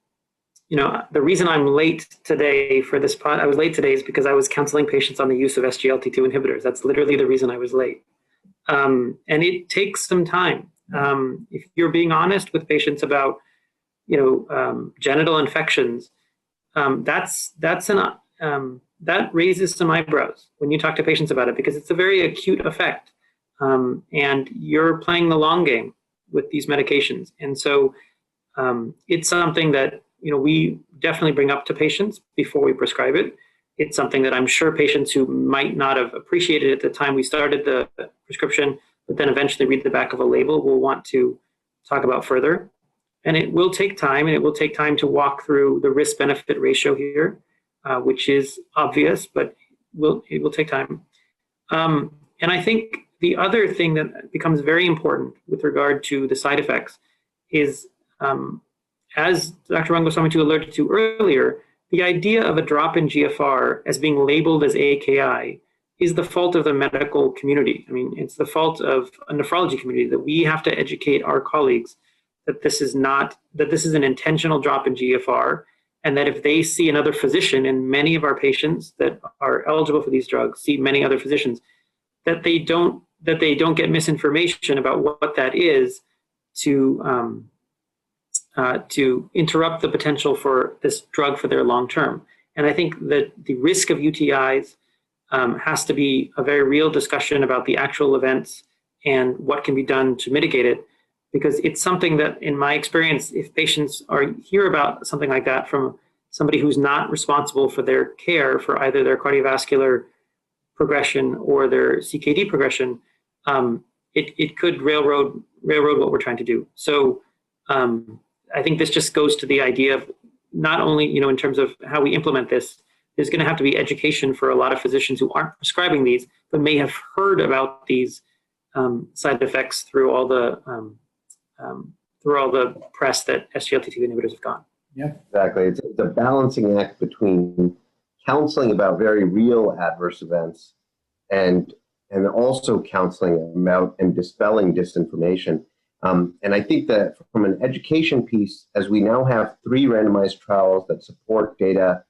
reason I'm late today for this I was late today is because I was counseling patients on the use of SGLT2 inhibitors. That's literally the reason I was late. And it takes some time. If you're being honest with patients about, genital infections, that raises some eyebrows when you talk to patients about it, because it's a very acute effect, and you're playing the long game with these medications. And so it's something that we definitely bring up to patients before we prescribe it. It's something that I'm sure patients who might not have appreciated at the time we started the prescription, but then eventually read the back of a label, will want to talk about further. And it will take time, and it will take time to walk through the risk-benefit ratio here, which is obvious, but it will take time. And I think the other thing that becomes very important with regard to the side effects is, as Dr. Rangaswami alluded to earlier, the idea of a drop in GFR as being labeled as AKI is the fault of the medical community. I mean, it's the fault of a nephrology community, that we have to educate our colleagues that this is an intentional drop in GFR, and that if they see another physician, and many of our patients that are eligible for these drugs see many other physicians, that they don't get misinformation about what that is to interrupt the potential for this drug for their long term. And I think that the risk of UTIs has to be a very real discussion about the actual events and what can be done to mitigate it. Because it's something that, in my experience, if patients hear about something like that from somebody who's not responsible for their care for either their cardiovascular progression or their CKD progression, it could railroad what we're trying to do. So I think this just goes to the idea of not only, in terms of how we implement this, there's going to have to be education for a lot of physicians who aren't prescribing these, but may have heard about these side effects through all the press that SGLT2 inhibitors have gone. Yeah, exactly. It's a balancing act between counseling about very real adverse events and also counseling about and dispelling disinformation. And I think that from an education piece, as we now have 3 randomized trials that support data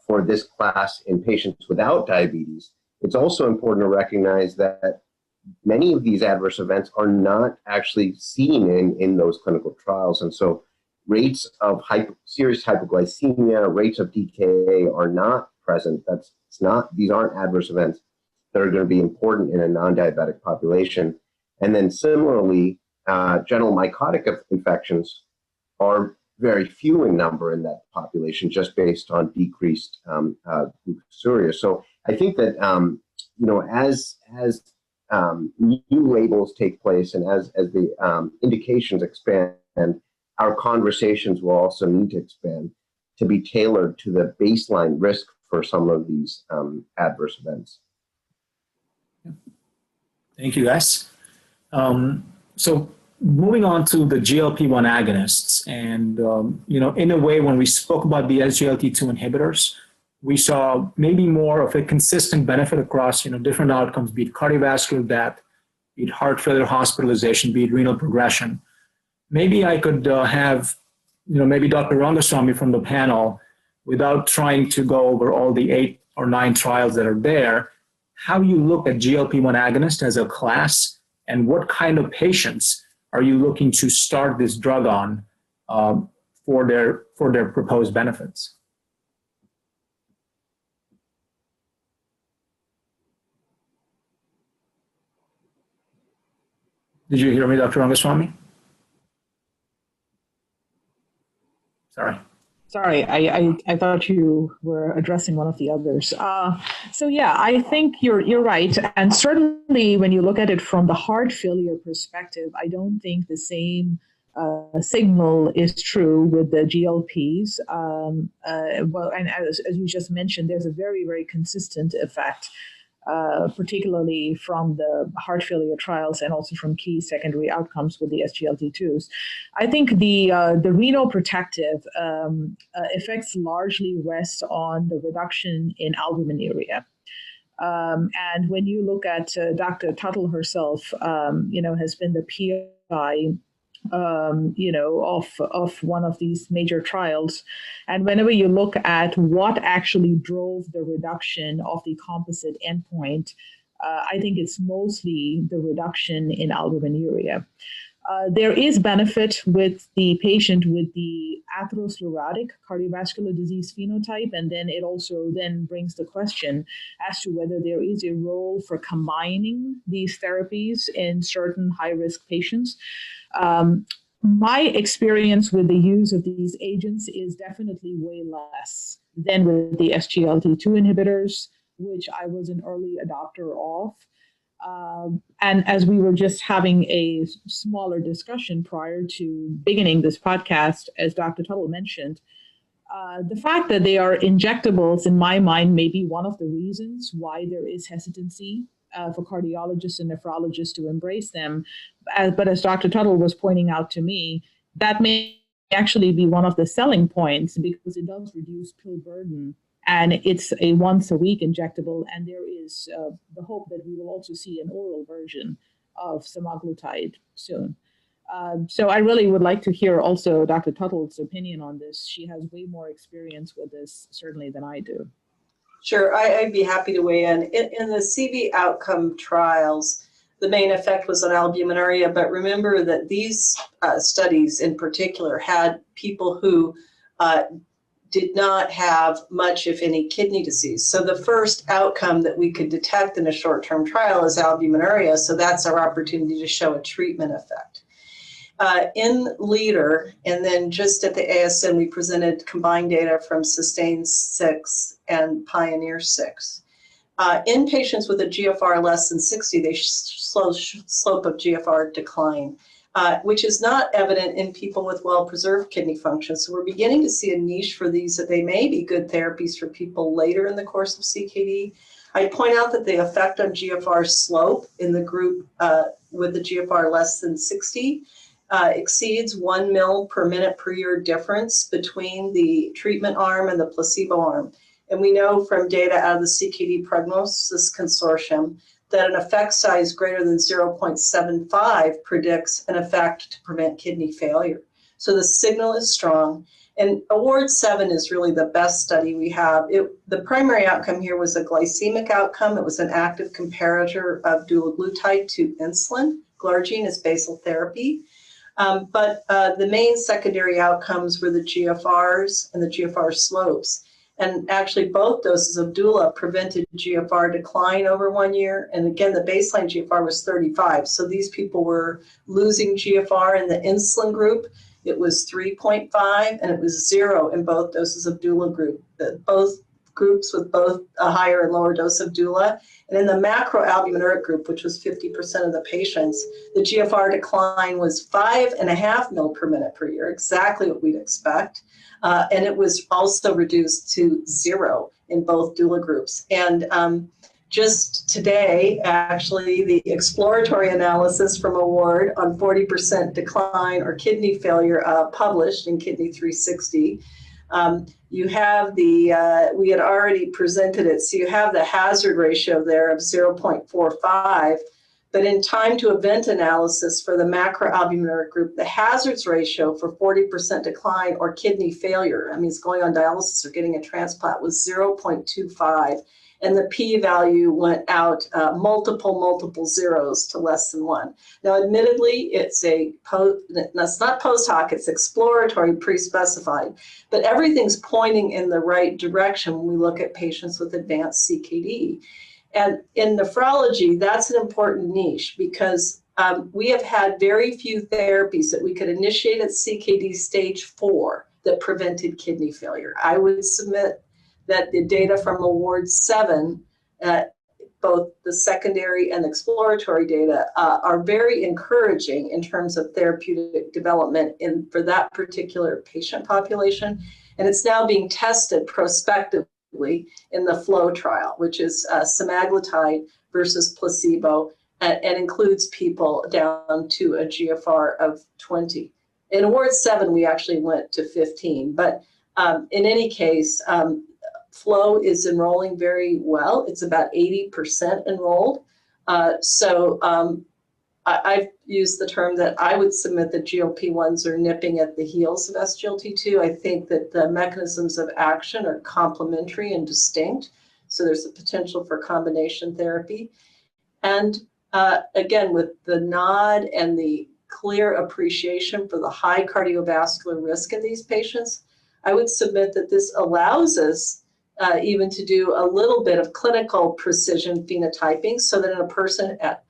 for this class in patients without diabetes, it's also important to recognize that many of these adverse events are not actually seen in those clinical trials. And so rates of serious hypoglycemia, rates of DKA are not present. These aren't adverse events that are going to be important in a non-diabetic population. And then similarly, genital mycotic infections are very few in number in that population, just based on decreased glucosuria. So I think that as new labels take place and as the indications expand, our conversations will also need to expand to be tailored to the baseline risk for some of these adverse events. thank you, guys. So moving on to the GLP-1 agonists, and in a way, when we spoke about the SGLT2 inhibitors, we saw maybe more of a consistent benefit across different outcomes, be it cardiovascular death, be it heart failure hospitalization, be it renal progression. Maybe I could have maybe Dr. Rangaswami from the panel, without trying to go over all the 8 or 9 trials that are there, how you look at GLP-1 agonist as a class, and what kind of patients are you looking to start this drug on for their proposed benefits? Did you hear me, Dr. Rangaswami? Sorry, I thought you were addressing one of the others. So yeah, I think you're right. And certainly when you look at it from the heart failure perspective, I don't think the same signal is true with the GLPs. Well, and as you just mentioned, there's a very, very consistent effect, particularly from the heart failure trials and also from key secondary outcomes with the SGLT2s. I think the renal protective effects largely rest on the reduction in albuminuria. And when you look at Dr. Tuttle herself, has been the PI of one of these major trials. And whenever you look at what actually drove the reduction of the composite endpoint, I think it's mostly the reduction in albuminuria. There is benefit with the patient with the atherosclerotic cardiovascular disease phenotype, and then it also then brings the question as to whether there is a role for combining these therapies in certain high-risk patients. My experience with the use of these agents is definitely way less than with the SGLT2 inhibitors, which I was an early adopter of. And as we were just having a smaller discussion prior to beginning this podcast, as Dr. Tuttle mentioned, the fact that they are injectables, in my mind, may be one of the reasons why there is hesitancy for cardiologists and nephrologists to embrace them. But as Dr. Tuttle was pointing out to me, that may actually be one of the selling points, because it does reduce pill burden. And it's a once-a-week injectable, and there is the hope that we will also see an oral version of semaglutide soon. So I really would like to hear also Dr. Tuttle's opinion on this. She has way more experience with this, certainly, than I do. Sure, I'd be happy to weigh in. In the CV outcome trials, the main effect was on albuminuria, but remember that these studies in particular had people who did not have much, if any, kidney disease. So the first outcome that we could detect in a short-term trial is albuminuria. So that's our opportunity to show a treatment effect. In LEADER, and then just at the ASN, we presented combined data from SUSTAIN 6 and PIONEER 6. In patients with a GFR less than 60, they slope of GFR decline, which is not evident in people with well-preserved kidney function. So we're beginning to see a niche for these, that they may be good therapies for people later in the course of CKD. I'd point out that the effect on GFR slope in the group with the GFR less than 60 exceeds 1 ml per minute per year difference between the treatment arm and the placebo arm. And we know from data out of the CKD Prognosis Consortium that an effect size greater than 0.75 predicts an effect to prevent kidney failure. So the signal is strong. And Award 7 is really the best study we have. The primary outcome here was a glycemic outcome. It was an active comparator of dulaglutide to insulin. Glargine is basal therapy. But the main secondary outcomes were the GFRs and the GFR slopes. And actually both doses of Dula prevented GFR decline over 1 year. And again, the baseline GFR was 35. So these people were losing GFR in the insulin group. It was 3.5 and it was 0 in both doses of Dula group, both groups with both a higher and lower dose of Dula. And in the macroalbuminuric group, which was 50% of the patients, the GFR decline was 5.5 ml per minute per year, exactly what we'd expect. And it was also reduced to 0 in both Dula groups. And just today, actually, the exploratory analysis from Award on 40% decline or kidney failure published in Kidney 360. You have the, we had already presented it, so you have the hazard ratio there of 0.45, but in time to event analysis for the macroalbuminuric group, the hazards ratio for 40% decline or kidney failure, I mean, it's going on dialysis or getting a transplant, was 0.25. And the p-value went out multiple zeros to less than 1. Now, admittedly, it's not post hoc, it's exploratory, pre-specified, but everything's pointing in the right direction when we look at patients with advanced CKD. And in nephrology, that's an important niche because we have had very few therapies that we could initiate at CKD stage 4 that prevented kidney failure. I would submit that the data from Award 7, both the secondary and exploratory data, are very encouraging in terms of therapeutic development for that particular patient population. And it's now being tested prospectively in the FLOW trial, which is semaglutide versus placebo, and includes people down to a GFR of 20. In Award 7, we actually went to 15, but in any case, FLOW is enrolling very well. It's about 80% enrolled. I've used the term that I would submit that GLP-1s are nipping at the heels of SGLT2. I think that the mechanisms of action are complementary and distinct. So there's a potential for combination therapy. And again, with the nod and the clear appreciation for the high cardiovascular risk in these patients, I would submit that this allows us even to do a little bit of clinical precision phenotyping so that in a person at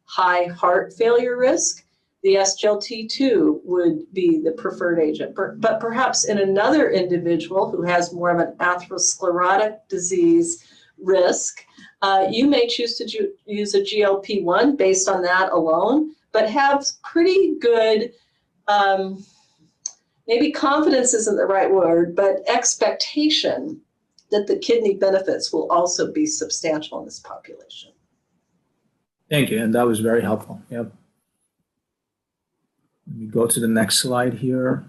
high heart failure risk, the SGLT2 would be the preferred agent. But perhaps in another individual who has more of an atherosclerotic disease risk, you may choose to use a GLP-1 based on that alone, but have pretty good maybe confidence isn't the right word, but expectation that the kidney benefits will also be substantial in this population. Thank you, and that was very helpful. Yep. Let me go to the next slide here.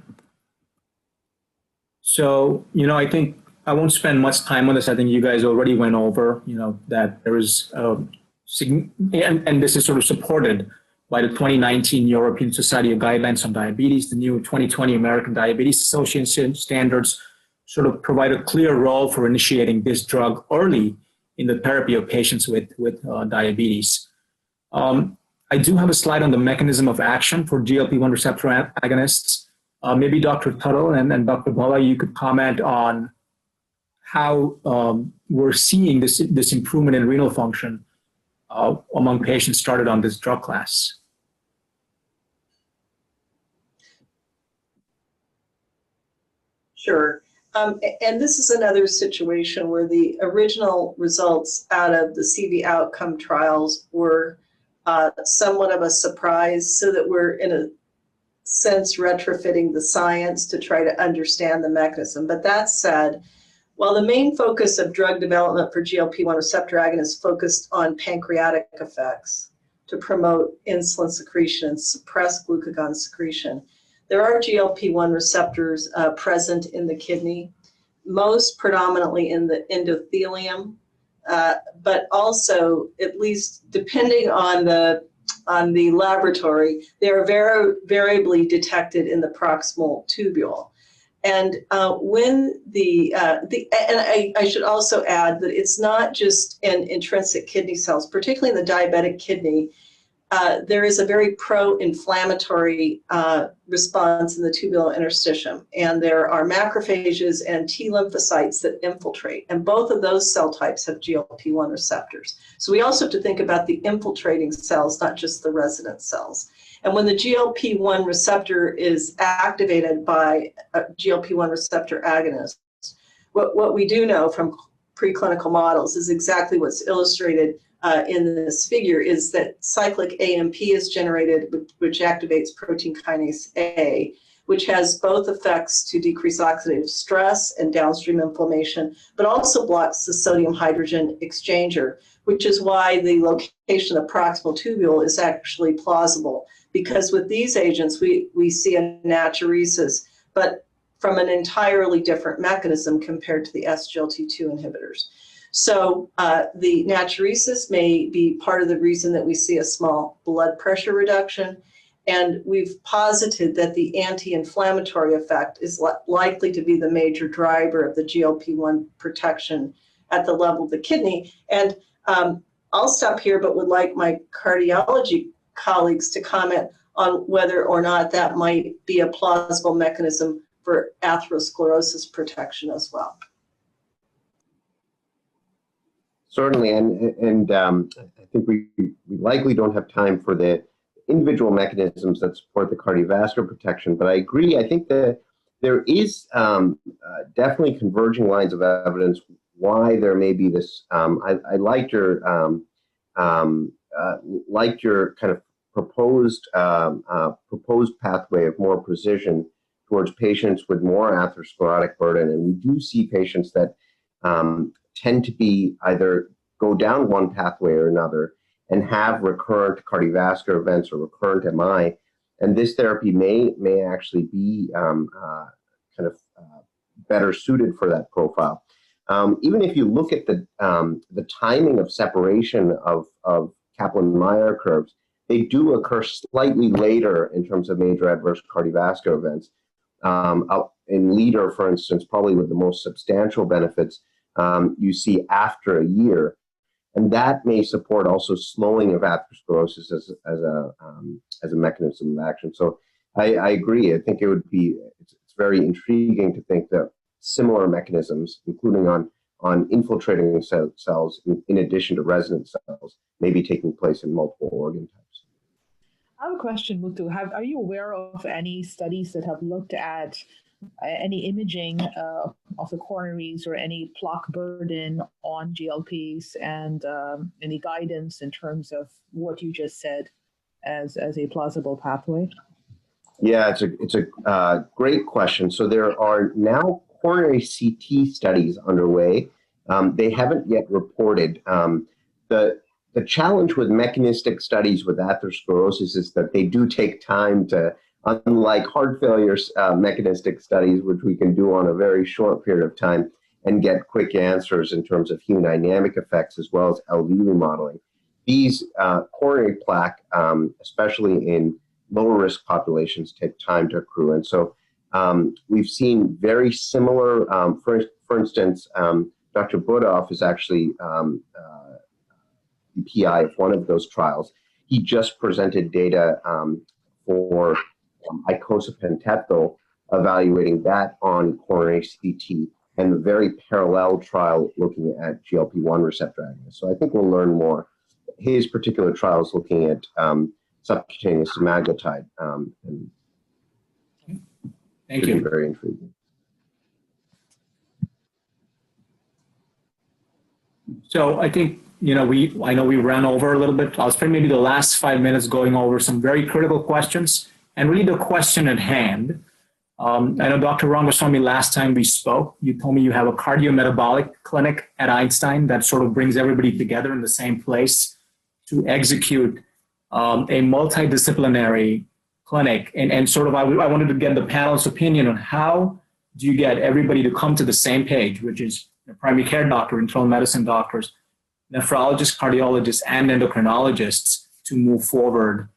So, I think I won't spend much time on this. I think you guys already went over, that there is, and this is sort of supported by the 2019 European Society of Guidelines on Diabetes, the new 2020 American Diabetes Association standards sort of provide a clear role for initiating this drug early in the therapy of patients with diabetes. I do have a slide on the mechanism of action for GLP-1 receptor agonists. Maybe Dr. Tuttle and Dr. Bhalla, you could comment on how we're seeing this improvement in renal function among patients started on this drug class. Sure. And this is another situation where the original results out of the CV outcome trials were somewhat of a surprise, so that we're in a sense retrofitting the science to try to understand the mechanism. But that said, while the main focus of drug development for GLP-1 receptor agonists focused on pancreatic effects to promote insulin secretion and suppress glucagon secretion, there are GLP-1 receptors present in the kidney, most predominantly in the endothelium, but also, at least depending on the laboratory, they are variably detected in the proximal tubule. And when I should also add that it's not just in intrinsic kidney cells, particularly in the diabetic kidney. There is a very pro-inflammatory response in the tubular interstitium, and there are macrophages and T lymphocytes that infiltrate, and both of those cell types have GLP-1 receptors. So we also have to think about the infiltrating cells, not just the resident cells. And when the GLP-1 receptor is activated by a GLP-1 receptor agonist, what we do know from preclinical models is exactly what's illustrated in this figure, is that cyclic AMP is generated, which activates protein kinase A, which has both effects to decrease oxidative stress and downstream inflammation, but also blocks the sodium hydrogen exchanger, which is why the location of the proximal tubule is actually plausible, because with these agents, we see a natriuresis, but from an entirely different mechanism compared to the SGLT2 inhibitors. So the natriuresis may be part of the reason that we see a small blood pressure reduction. And we've posited that the anti-inflammatory effect is likely to be the major driver of the GLP-1 protection at the level of the kidney. And I'll stop here, but would like my cardiology colleagues to comment on whether or not that might be a plausible mechanism for atherosclerosis protection as well. Certainly, and I think we likely don't have time for the individual mechanisms that support the cardiovascular protection, but I agree. I think that there is definitely converging lines of evidence why there may be this. I liked your kind of proposed pathway of more precision towards patients with more atherosclerotic burden, and we do see patients that tend to be either go down one pathway or another and have recurrent cardiovascular events or recurrent MI, and this therapy may actually be better suited for that profile. Even if you look at the timing of separation of Kaplan-Meier curves, they do occur slightly later in terms of major adverse cardiovascular events. In leader, for instance, probably with the most substantial benefits, you see after a year, and that may support also slowing of atherosclerosis as a mechanism of action. So I agree. I think it would be it's very intriguing to think that similar mechanisms, including on infiltrating cells in addition to resident cells, may be taking place in multiple organ types. I have a question, Muthu. Are you aware of any studies that have looked at any imaging of the coronaries or any plaque burden on GLPs, and any guidance in terms of what you just said as a plausible pathway? Yeah, it's a great question. So there are now coronary CT studies underway. They haven't yet reported. The challenge with mechanistic studies with atherosclerosis is that they do take time to, unlike heart failure mechanistic studies, which we can do on a very short period of time and get quick answers in terms of hemodynamic effects as well as LV remodeling. These coronary plaque, especially in lower risk populations, take time to accrue. And so we've seen very similar, for instance, Dr. Budoff is actually the PI of one of those trials. He just presented data for icosapent evaluating that on coronary CT, and the very parallel trial looking at GLP-1 receptor agonists. So I think we'll learn more. His particular trial is looking at subcutaneous semaglutide. Thank you. Very intriguing. So I think, I know we ran over a little bit. I'll spend maybe the last 5 minutes going over some very critical questions and really the question at hand. I know Dr. Rangaswami, last time we spoke, you told me you have a cardiometabolic clinic at Einstein that sort of brings everybody together in the same place to execute a multidisciplinary clinic. And sort of, I wanted to get the panel's opinion on how do you get everybody to come to the same page, which is primary care doctor, internal medicine doctors, nephrologists, cardiologists, and endocrinologists to move forward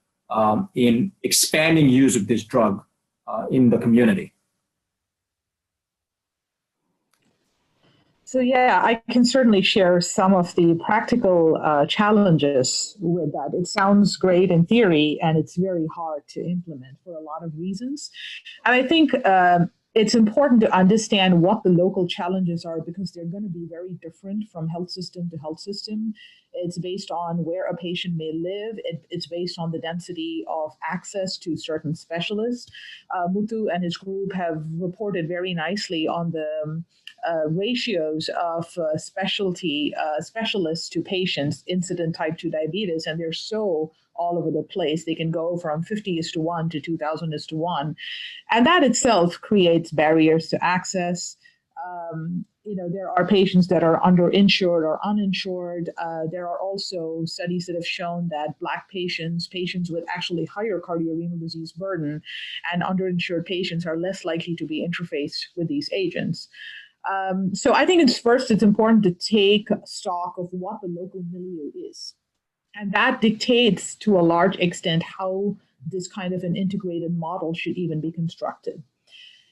in expanding use of this drug in the community. So yeah, I can certainly share some of the practical challenges with that. It sounds great in theory, and it's very hard to implement for a lot of reasons. And I think it's important to understand what the local challenges are, because they're going to be very different from health system to health system. It's based on where a patient may live. It's based on the density of access to certain specialists. Muthu and his group have reported very nicely on the ratios of specialists to patients, incident type 2 diabetes, and they're so all over the place. They can go from 50:1 to 2000:1. And that itself creates barriers to access. There are patients that are underinsured or uninsured. There are also studies that have shown that Black patients with actually higher cardiorenal disease burden, and underinsured patients are less likely to be interfaced with these agents. So I think it's important to take stock of what the local milieu is. And that dictates to a large extent how this kind of an integrated model should even be constructed.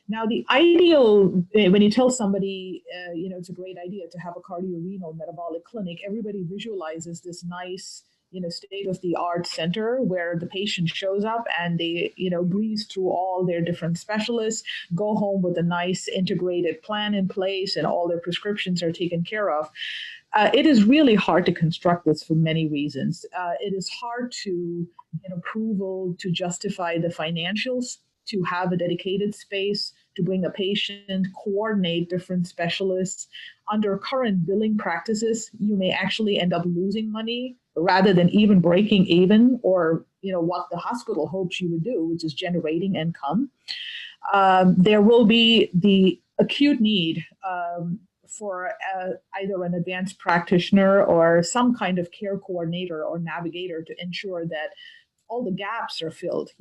Now, the ideal, when you tell somebody, it's a great idea to have a cardiorenal metabolic clinic, everybody visualizes this nice, state-of-the-art center where the patient shows up and they, breeze through all their different specialists, go home with a nice integrated plan in place, and all their prescriptions are taken care of. It is really hard to construct this for many reasons. It is hard to get approval to justify the financials, to have a dedicated space, to bring a patient, coordinate different specialists. Under current billing practices, you may actually end up losing money rather than even breaking even, or what the hospital hopes you would do, which is generating income. There will be the acute need for either an advanced practitioner or some kind of care coordinator or navigator to ensure that all the gaps are filled,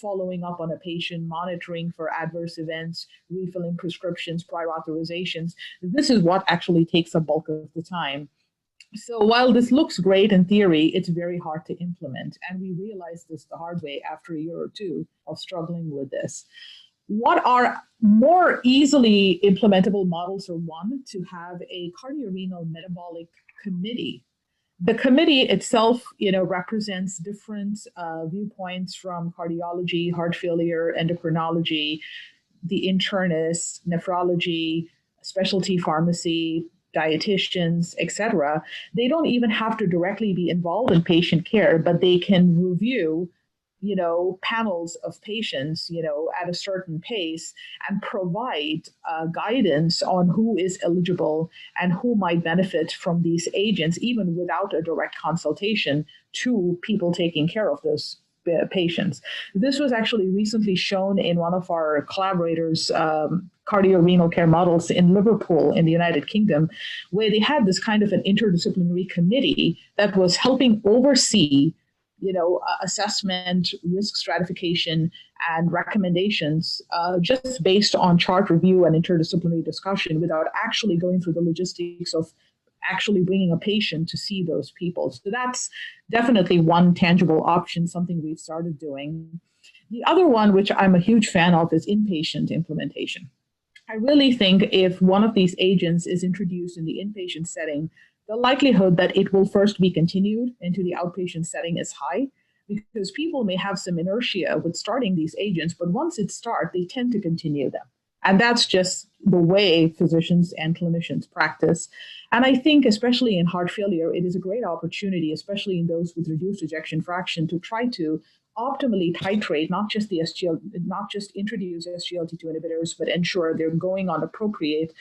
following up on a patient, monitoring for adverse events, refilling prescriptions, prior authorizations. This is what actually takes a bulk of the time. So while this looks great in theory, it's very hard to implement. And we realized this the hard way after a year or two of struggling with this. What are more easily implementable models are, one, to have a cardiorenal metabolic committee. The committee itself, represents different viewpoints from cardiology, heart failure, endocrinology, the internist, nephrology, specialty pharmacy, dietitians, etc. They don't even have to directly be involved in patient care, but they can review panels of patients, at a certain pace, and provide guidance on who is eligible and who might benefit from these agents, even without a direct consultation to people taking care of those patients. This was actually recently shown in one of our collaborators' cardiorenal care models in Liverpool in the United Kingdom, where they had this kind of an interdisciplinary committee that was helping oversee assessment, risk stratification, and recommendations just based on chart review and interdisciplinary discussion without actually going through the logistics of actually bringing a patient to see those people. So that's definitely one tangible option, something we've started doing. The other one, which I'm a huge fan of, is inpatient implementation. I really think if one of these agents is introduced in the inpatient setting, the likelihood that it will first be continued into the outpatient setting is high. because people may have some inertia with starting these agents, but once it starts, they tend to continue them. And that's just the way physicians and clinicians practice. And I think, especially in heart failure, it is a great opportunity, especially in those with reduced ejection fraction, to try to optimally titrate, not just introduce SGLT2 inhibitors, but ensure they're going on appropriate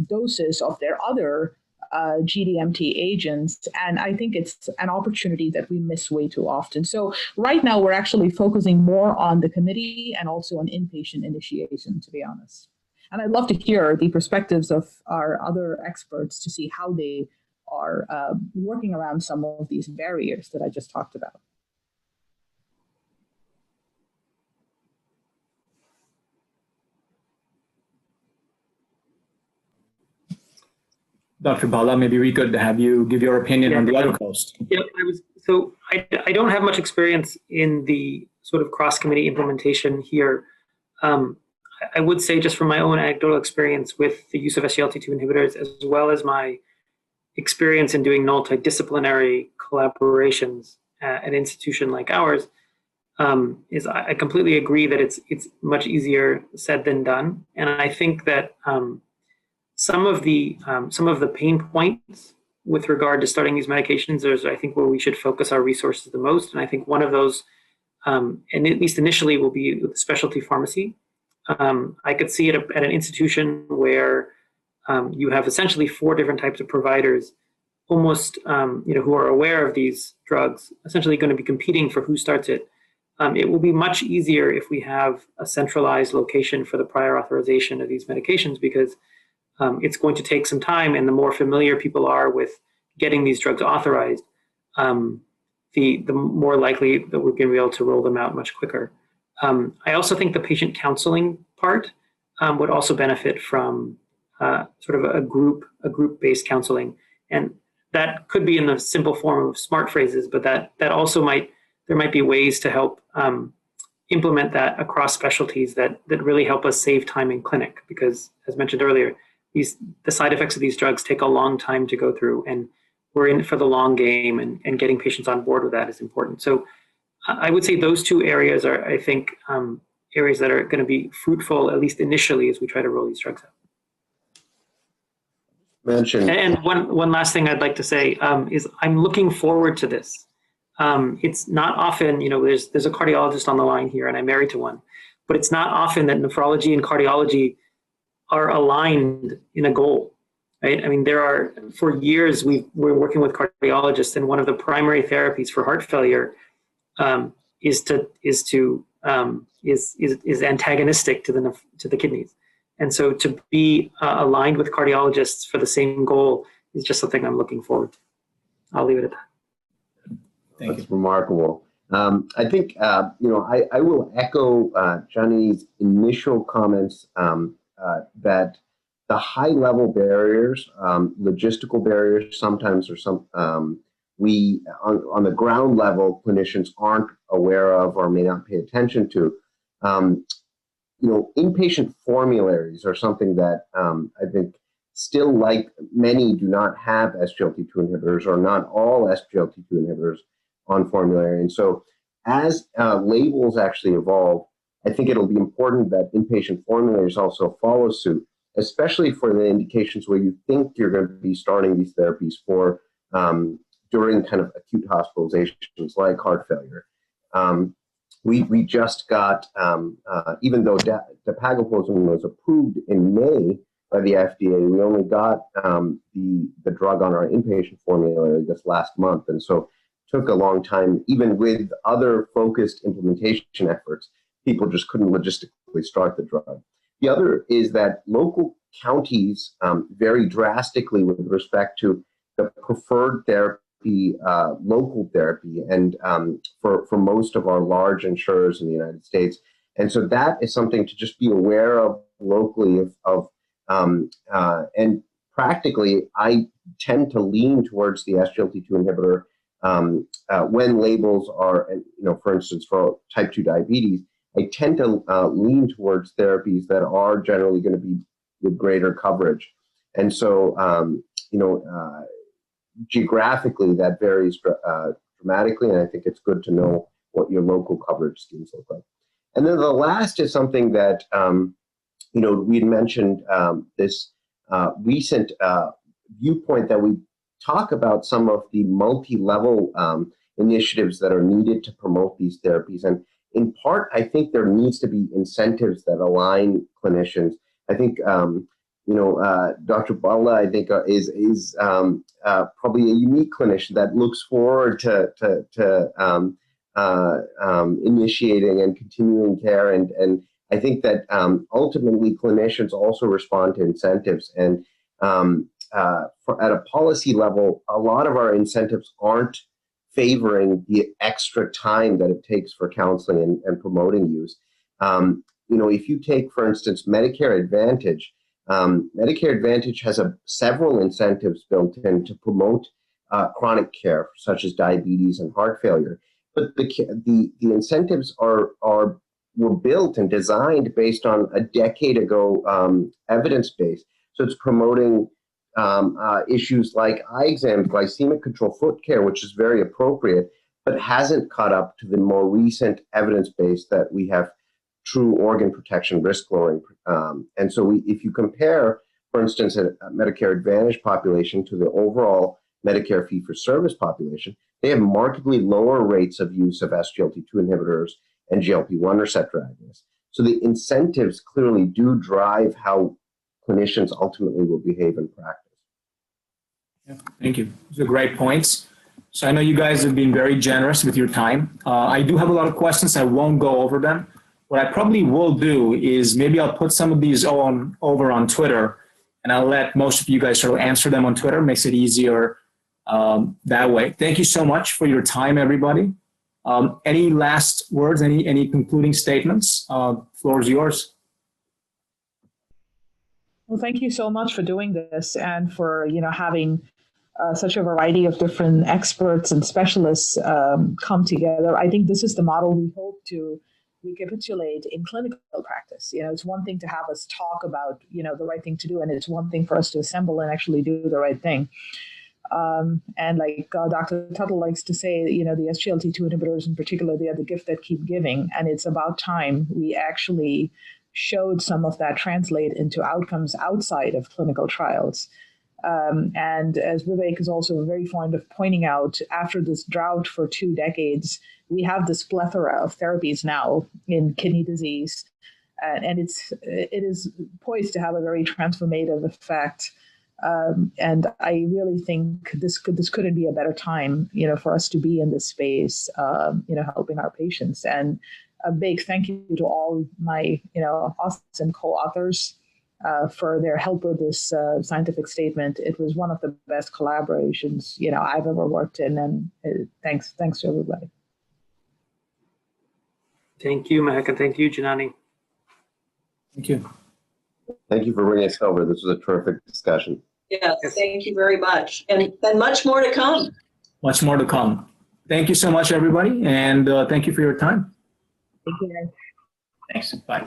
doses of their other GDMT agents. And I think it's an opportunity that we miss way too often. So right now, we're actually focusing more on the committee and also on inpatient initiation, to be honest. And I'd love to hear the perspectives of our other experts to see how they are working around some of these barriers that I just talked about. Dr. Bhalla, maybe we could have you give your opinion on the other coast. Yeah, I don't have much experience in the sort of cross-committee implementation here. I would say, just from my own anecdotal experience with the use of SGLT2 inhibitors, as well as my experience in doing multidisciplinary collaborations at an institution like ours, is I completely agree that it's much easier said than done. And I think that some of the pain points with regard to starting these medications is, I think, where we should focus our resources the most. And I think one of those, and at least initially, will be with specialty pharmacy. I could see it at an institution where you have essentially 4 different types of providers, almost who are aware of these drugs, essentially going to be competing for who starts it. It will be much easier if we have a centralized location for the prior authorization of these medications, because it's going to take some time, and the more familiar people are with getting these drugs authorized, the more likely that we're going to be able to roll them out much quicker. I also think the patient counseling part would also benefit from sort of a group-based counseling, and that could be in the simple form of smart phrases, but that also there might be ways to help implement that across specialties that really help us save time in clinic, because, as mentioned earlier, the side effects of these drugs take a long time to go through, and we're in it for the long game, and getting patients on board with that is important. So I would say those 2 areas are, I think, areas that are going to be fruitful, at least initially, as we try to roll these drugs out. And one last thing I'd like to say is I'm looking forward to this. It's not often, there's a cardiologist on the line here, and I'm married to one, but it's not often that nephrology and cardiology are aligned in a goal, right? I mean, for years, we're working with cardiologists, and one of the primary therapies for heart failure is antagonistic to the kidneys. And so to be aligned with cardiologists for the same goal is just something I'm looking forward to. I'll leave it at that. That's remarkable. I think, I will echo Janani's initial comments that the high-level barriers, logistical barriers, sometimes are we on the ground level, clinicians aren't aware of or may not pay attention to. Inpatient formularies are something that I think still, like many, do not have SGLT2 inhibitors, or not all SGLT2 inhibitors on formulary. And so as labels actually evolve, I think it'll be important that inpatient formularies also follow suit, especially for the indications where you think you're going to be starting these therapies for during kind of acute hospitalizations like heart failure. We just got, even though dapagliflozin was approved in May by the FDA, we only got the drug on our inpatient formulary this last month. And so it took a long time, even with other focused implementation efforts. People just couldn't logistically start the drug. The other is that local counties vary drastically with respect to the preferred therapy, local therapy, and for most of our large insurers in the United States. And so that is something to just be aware of locally. And practically, I tend to lean towards the SGLT2 inhibitor when labels are, for instance, for type 2 diabetes. I tend to lean towards therapies that are generally going to be with greater coverage. And so, geographically, that varies dramatically, and I think it's good to know what your local coverage schemes look like. And then the last is something that, we had mentioned this recent viewpoint that we talk about some of the multi-level initiatives that are needed to promote these therapies. And in part, I think there needs to be incentives that align clinicians. I think, Dr. Bhalla, I think, is probably a unique clinician that looks forward to initiating and continuing care. And I think that ultimately clinicians also respond to incentives. And at a policy level, a lot of our incentives aren't favoring the extra time that it takes for counseling and promoting use. If you take, for instance, Medicare Advantage, Medicare Advantage has several incentives built in to promote chronic care, such as diabetes and heart failure. But the incentives were built and designed based on a decade ago evidence base. So it's promoting issues like eye exams, glycemic control, foot care, which is very appropriate, but hasn't caught up to the more recent evidence base that we have true organ protection risk lowering. And so if you compare, for instance, a Medicare Advantage population to the overall Medicare fee-for-service population, they have markedly lower rates of use of SGLT2 inhibitors and GLP-1 receptor agonists. So the incentives clearly do drive how clinicians ultimately will behave in practice. Yeah, thank you. Those are great points. So I know you guys have been very generous with your time. I do have a lot of questions. I won't go over them. What I probably will do is maybe I'll put some of these over on Twitter, and I'll let most of you guys sort of answer them on Twitter. Makes it easier that way. Thank you so much for your time, everybody. Any last words, any concluding statements? Floor is yours. Well, thank you so much for doing this and for having such a variety of different experts and specialists come together. I think this is the model we hope to recapitulate in clinical practice. It's one thing to have us talk about the right thing to do, and it's one thing for us to assemble and actually do the right thing. And like Dr. Tuttle likes to say, the SGLT2 inhibitors in particular, they are the gift that keep giving, and it's about time we actually showed some of that translate into outcomes outside of clinical trials. And as Vivek is also very fond of pointing out, after this drought for 2 decades, we have this plethora of therapies now in kidney disease, and it is poised to have a very transformative effect. And I really think this couldn't be a better time, for us to be in this space, helping our patients. And a big thank you to all my, awesome co-authors for their help with this scientific statement. It was one of the best collaborations, I've ever worked in, and thanks to everybody. Thank you, Mehak, and thank you, Janani. Thank you. Thank you for bringing us over. This was a terrific discussion. Yes, thank you very much. And much more to come. Much more to come. Thank you so much, everybody, and thank you for your time. Thank you. Thanks. Bye.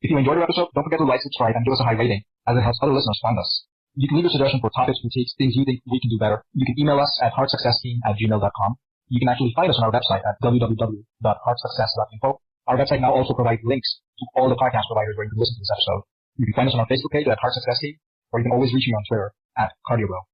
If you enjoyed the episode, don't forget to like, subscribe, and give us a high rating, as it helps other listeners find us. You can leave a suggestion for topics, critiques, things you think we can do better. You can email us at heartsuccessteam@gmail.com. You can actually find us on our website at www.heartsuccess.info. Our website now also provides links to all the podcast providers where you can listen to this episode. You can find us on our Facebook page at Heart Success Team, or you can always reach me on Twitter at Cardiorenal.